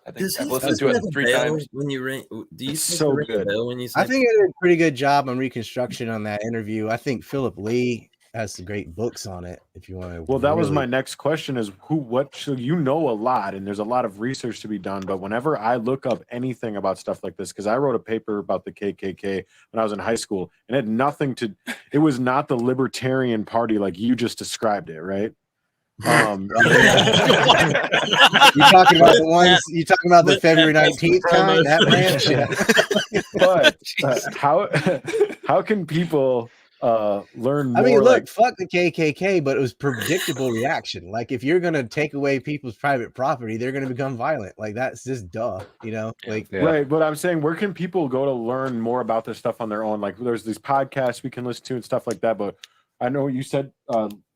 I think I've listened to it 3 times. When you ring, do you so good? When you say I think I did a pretty good job on Reconstruction on that interview. I think Philip Lee has some great books on it. If you want to, well, that was my next question: is so you know a lot, and there's a lot of research to be done. But whenever I look up anything about stuff like this, because I wrote a paper about the KKK when I was in high school, and it had nothing to. It was not the Libertarian Party like you just described it, right? You talking about the ones? You talking about the February 19th kind? That branch? But how can people learn more? I mean, look, fuck the KKK, but it was predictable reaction. Like if you're gonna take away people's private property, they're gonna become violent. Like that's just duh, Right. But I'm saying, where can people go to learn more about this stuff on their own? Like there's these podcasts we can listen to and stuff like that. But I know you said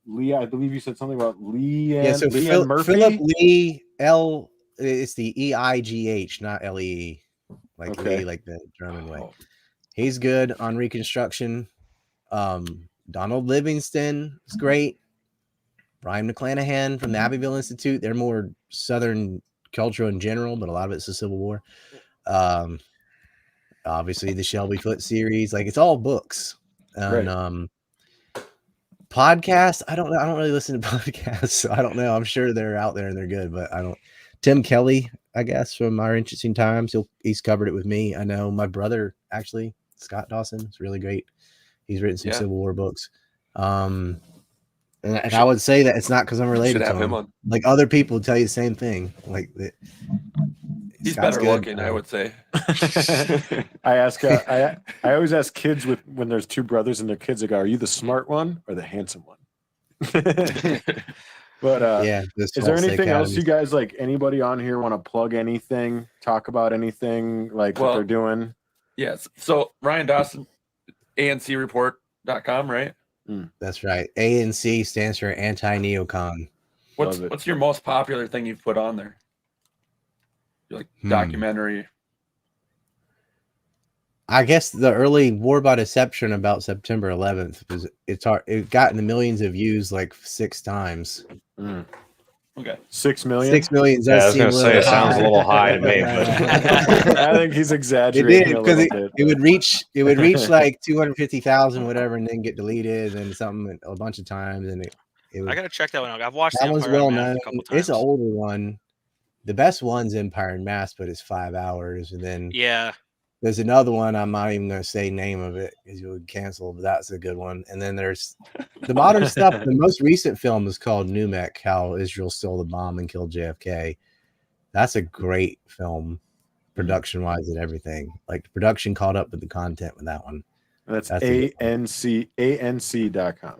Lee, I believe you said something about Lee. So Murphy? Philip Lee L. It's the EIGH, not LEE, like Lee, like the German way. He's good on Reconstruction. Donald Livingston is great. Brian McClanahan from the Abbeville Institute. They're more Southern culture in general, but a lot of it's the Civil War. Obviously the Shelby Foote series, like it's all books. And podcasts, I don't know. I don't really listen to podcasts, so I don't know. I'm sure they're out there and they're good, but I don't. Tim Kelly, I guess, from Our Interesting Times. He's covered it with me. I know my brother, actually, Scott Dawson, is really great. He's written some Civil War books. And I would say that it's not because I'm related to him. Like other people tell you the same thing. Like that. He's better looking, I would say. I always ask kids when there's 2 brothers and their kids, I go, are you the smart one or the handsome one? But is there anything else you guys, like anybody on here want to plug anything, talk about anything like what they're doing? Yes. So Ryan Dawson, ancreport.com, right? That's right. ANC stands for anti-neocon. What's your most popular thing you've put on there? Like documentary. I guess the early War by Deception about September 11th was it got in the millions of views like 6 times. Okay, 6 million. 6 million. Yeah, I was going to say it sounds a little high to me, but I think he's It exaggerating did a because little bit. it would reach like 250,000 whatever, and then get deleted and something a bunch of times, and it I would, gotta check that one out. I've watched that the one's Empire well Unmasked known. a couple times. It's an older one. The best one's Empire Unmasked, but it's 5 hours, and then Yeah, there's another one. I'm not even going to say name of it because you would cancel, but that's a good one. And then there's the modern stuff. The most recent film is called Numek, how Israel stole the bomb and killed JFK. That's a great film, production-wise and everything. Like the production caught up with the content with that one. That's a good one. ANC.com.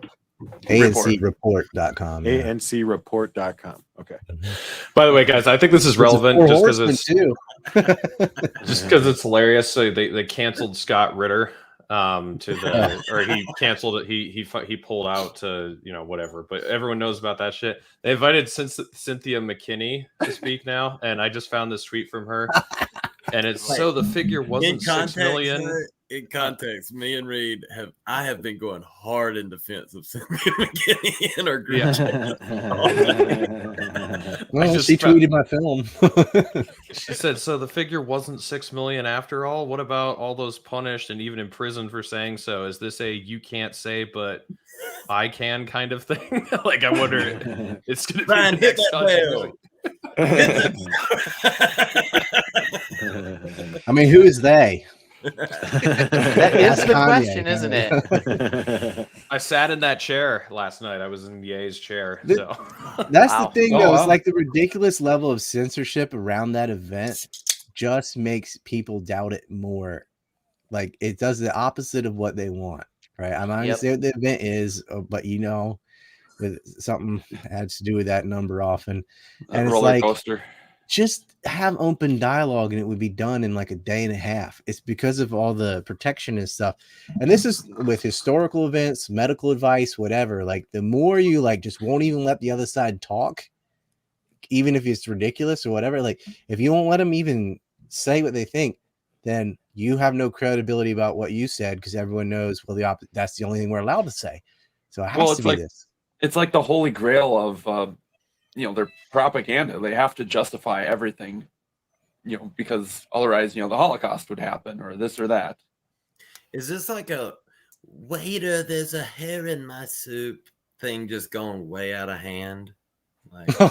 ANCreport.com. Yeah. ANCreport.com. Okay. by the way, guys, I think this is relevant Four just because Horsemen, it's just because it's hilarious. So they canceled Scott Ritter he canceled it. He pulled out to whatever. But everyone knows about that shit. They invited Cynthia McKinney to speak now, and I just found this tweet from her, and it's so the figure wasn't 6 million. In context, me and Reed have been going hard in defense of Cynthia McKinney in our group chat. Well, she tweeted my film. She said, so the figure wasn't 6 million after all? What about all those punished and even imprisoned for saying so? Is this a you can't say but I can kind of thing? Like, I wonder, it's going to be Ryan, the hit next that I mean, who is they? That is the Kanye, question, isn't it? I sat in that chair last night. I was in Ye's chair. So That's Wow. the thing, Oh, though. wow. It's like the ridiculous level of censorship around that event just makes people doubt it more. Like it does the opposite of what they want, right? I'm not gonna say what the event is, but something has to do with that number often, and it's roller like coaster. just have open dialogue and it would be done in like a day and a half. It's because of all the protection and stuff. And this is with historical events, medical advice, whatever. Like the more you like just won't even let the other side talk, even if it's ridiculous or whatever. Like if you won't let them even say what they think, then you have no credibility about what you said because everyone knows, well, that's the only thing we're allowed to say. So it has to be this. It's like the holy grail of their propaganda. They have to justify everything, because otherwise, the Holocaust would happen or this or that. Is this like a waiter, there's a hair in my soup thing just going way out of hand? Like, I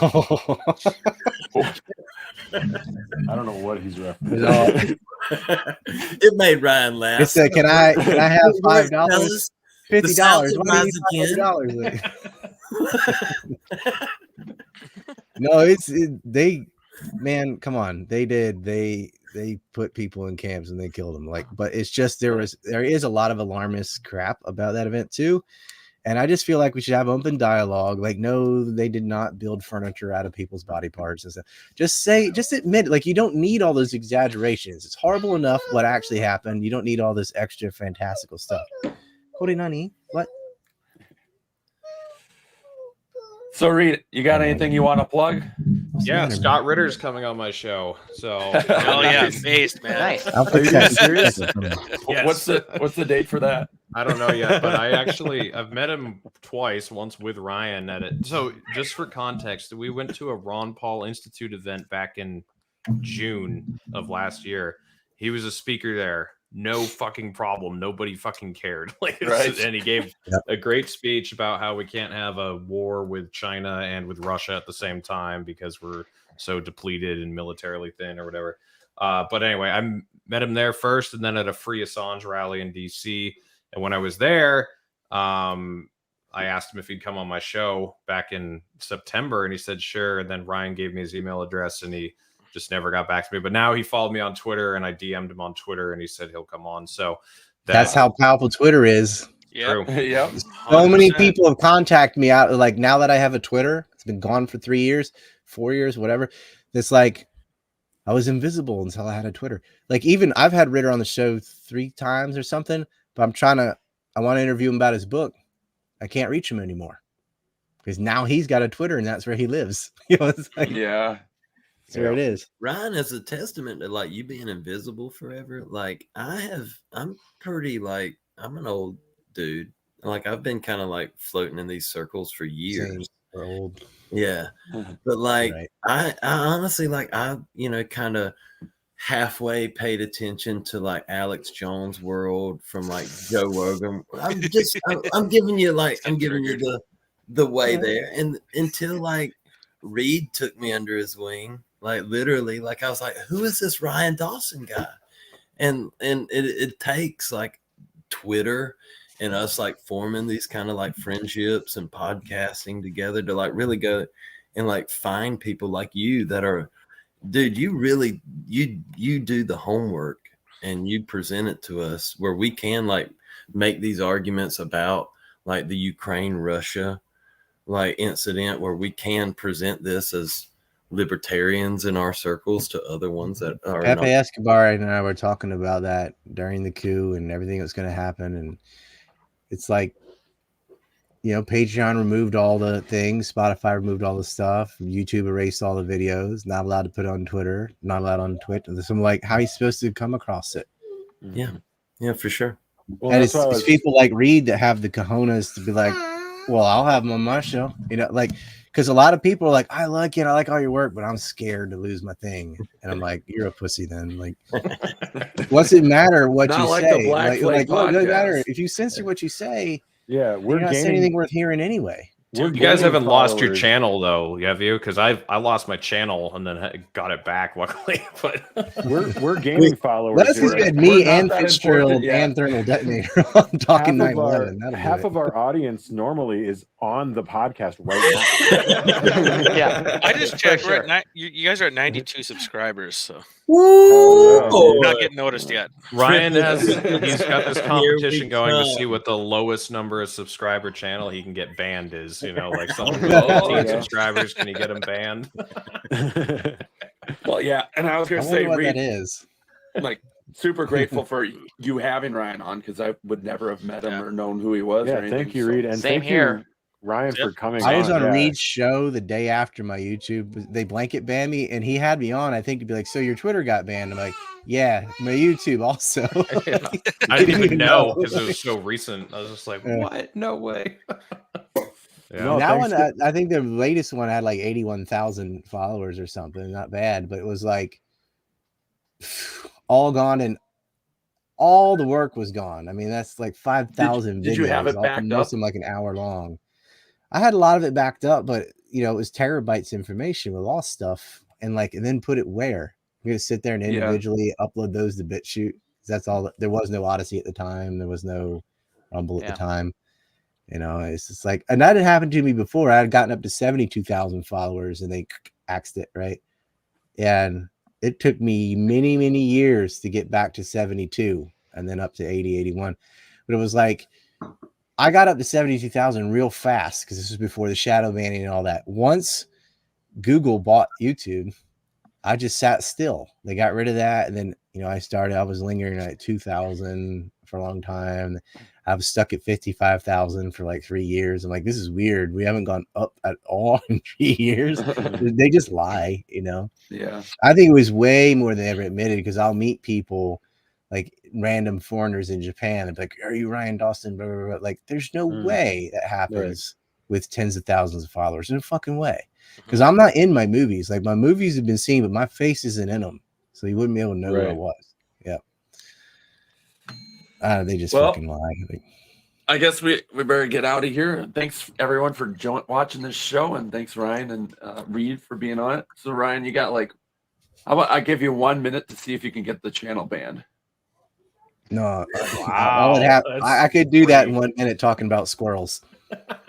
don't know what he's referencing. it made Ryan laugh. It's can I have $5? $50. $50. Why do you need $5? No, man, come on. They put people in camps and they killed them. Like, but it's just there is a lot of alarmist crap about that event too. And I just feel like we should have open dialogue. Like, no, they did not build furniture out of people's body parts and stuff. Just admit it. Like, you don't need all those exaggerations. It's horrible enough what actually happened. You don't need all this extra fantastical stuff. Nani, what? So, Reed, you got anything you want to plug? Yeah, Scott Ritter's coming on my show. So, oh yeah, based man. Nice. Are you serious? Yes. What's the date for that? I don't know yet, but I've met him twice, once with Ryan at it. So just for context, we went to a Ron Paul Institute event back in June of last year. He was a speaker there. No fucking problem. Nobody fucking cared. Right. And he gave a great speech about how we can't have a war with China and with Russia at the same time because we're so depleted and militarily thin or whatever. But anyway, I met him there first and then at a Free Assange rally in DC. And when I was there, I asked him if he'd come on my show back in September, and he said sure. And then Ryan gave me his email address, and he just never got back to me. But now he followed me on Twitter, and I DM'd him on Twitter, and he said he'll come on. So that's how powerful Twitter is. Yeah, yeah. So many people have contacted me out. Like now that I have a Twitter, it's been gone for 3 years, 4 years, whatever. It's like I was invisible until I had a Twitter. Like even I've had Ritter on the show 3 times or something. But I want to interview him about his book. I can't reach him anymore because now he's got a Twitter and that's where he lives. It's like, Yeah. that's where it is. Ryan, as a testament to like you being invisible forever, like I'm pretty like I'm an old dude. Like I've been kind of like floating in these circles for years. Same. We're old. Yeah. But like Right. I honestly like I kind of halfway paid attention to like Alex Jones' world from like Joe Rogan. I'm giving you the way there. And until like Reed took me under his wing, like literally, like I was like, who is this Ryan Dawson guy? And it takes like Twitter and us like forming these kind of like friendships and podcasting together to like really go and like find people like you that are, dude, you really you do the homework and you present it to us where we can like make these arguments about like the Ukraine Russia like incident where we can present this as libertarians in our circles to other ones that are Pepe Escobar and I were talking about that during the coup and everything that was going to happen. And it's like, Patreon removed all the things, Spotify removed all the stuff, YouTube erased all the videos, not allowed to put it on Twitter, not allowed on Twitch. And so I'm like, how are you supposed to come across it? Yeah, for sure. Well, And it's people like Reed that have the cojones to be like, well, I'll have them on my show, like, because a lot of people are like, I like all your work, but I'm scared to lose my thing. And I'm like, you're a pussy then. Like, what's it matter what Not you like say? the Black Flag what does it matter podcast. if you censor what you say? Yeah, You're not saying anything worth hearing anyway. You guys haven't lost your channel though, have you? Because I lost my channel and then got it back luckily. But we're gaining followers. Let's just get me and that Fitzgerald important, yeah. and Thermal Detonator on talking 9/11. Half of our audience normally is on the podcast right now. Yeah. I just checked. For We're sure. at you guys are at 92 subscribers, so Woo! you're not getting noticed yet. Ryan he's got this competition going to come. see what the lowest number of subscriber channel he can get banned is. Like someone with Oh, 15 yeah. subscribers, can you get him banned? Well, yeah, and I was I gonna wonder say, what that Reed, is. like, super grateful for you having Ryan on because I would never have met him Yeah. or known who he was. Yeah, or anything, thank you, so- Reed, and Same thank here. you, Ryan, for coming. I was on yeah. Reed's show the day after my YouTube. They blanket banned me, and he had me on, I think, to be like, so your Twitter got banned. I'm like, yeah, my YouTube also. I didn't even know because it was so recent. I was just like, Yeah. what? No way. Yeah. No, that thanks one, I think the latest one had like 81,000 followers or something. Not bad, but it was like all gone and all the work was gone. I mean, that's like 5,000 videos. Did you have it backed most up? of them like an hour long. I had a lot of it backed up, but it was terabytes information with lost stuff, and then put it where you're gonna sit there and individually upload those to BitChute. That's all. There was no Odyssey at the time. There was no Rumble at the time. It's just like, and that had happened to me before. I had gotten up to 72,000 followers, and they axed it, right? And it took me many, many years to get back to 72, and then up to 80, 81. But it was like, I got up to 72,000 real fast because this was before the shadow banning and all that. Once Google bought YouTube, I just sat still. They got rid of that. And then, I was lingering at 2,000 for a long time. I was stuck at 55,000 for like 3 years. I'm like, this is weird. We haven't gone up at all in 3 years. They just lie, Yeah. I think it was way more than they ever admitted because I'll meet people like random foreigners in Japan and be like, are you Ryan Dawson? Blah, blah, blah. Like, there's no way that happens with tens of thousands of followers. No fucking way. Because I'm not in my movies. Like, my movies have been seen, but my face isn't in them. So you wouldn't be able to know who I was. Yeah. They just fucking lie. I guess we better get out of here. Thanks everyone for watching this show, and thanks Ryan and Reed for being on it. So Ryan, you got how about I give you 1 minute to see if you can get the channel banned? No, Wow, I could do that in 1 minute talking about squirrels. Got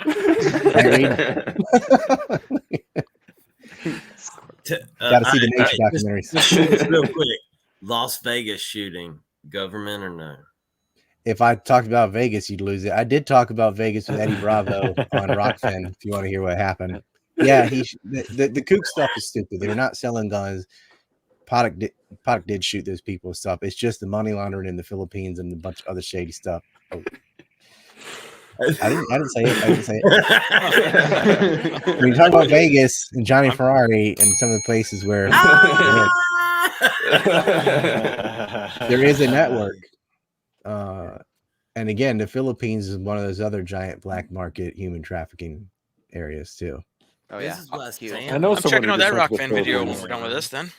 to see the nature documentaries. Real quick, Las Vegas shooting, government or no? If I talked about Vegas, you'd lose it. I did talk about Vegas with Eddie Bravo on Rockfin. If you want to hear what happened, yeah, the kook stuff is stupid. They're not selling guns. Paddock did shoot those people and stuff. It's just the money laundering in the Philippines and a bunch of other shady stuff. Oh. I didn't say it. I didn't say it. When you talk about Vegas and Johnny Ferrari and some of the places where there is a network. And again, the Philippines is one of those other giant black market human trafficking areas too. Oh yeah. I know I'm someone checking who out just that went rock to the fan video when Philippines. we're done with this. Then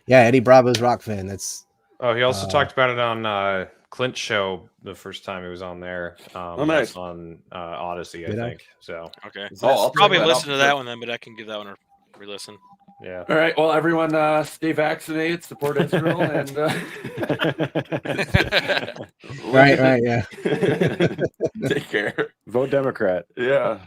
Yeah, Eddie Bravo's rock fan. That's Oh, he also talked about it on Clint's show the first time he was on there. Oh, nice. That's on Odyssey, I Did I? think. So okay, Oh, I'll probably check that listen out to for that sure. one then, but I can give that one a re-listen. yeah. All right. Well, everyone, stay vaccinated, support Israel, and right, yeah. take care. Vote Democrat. Yeah.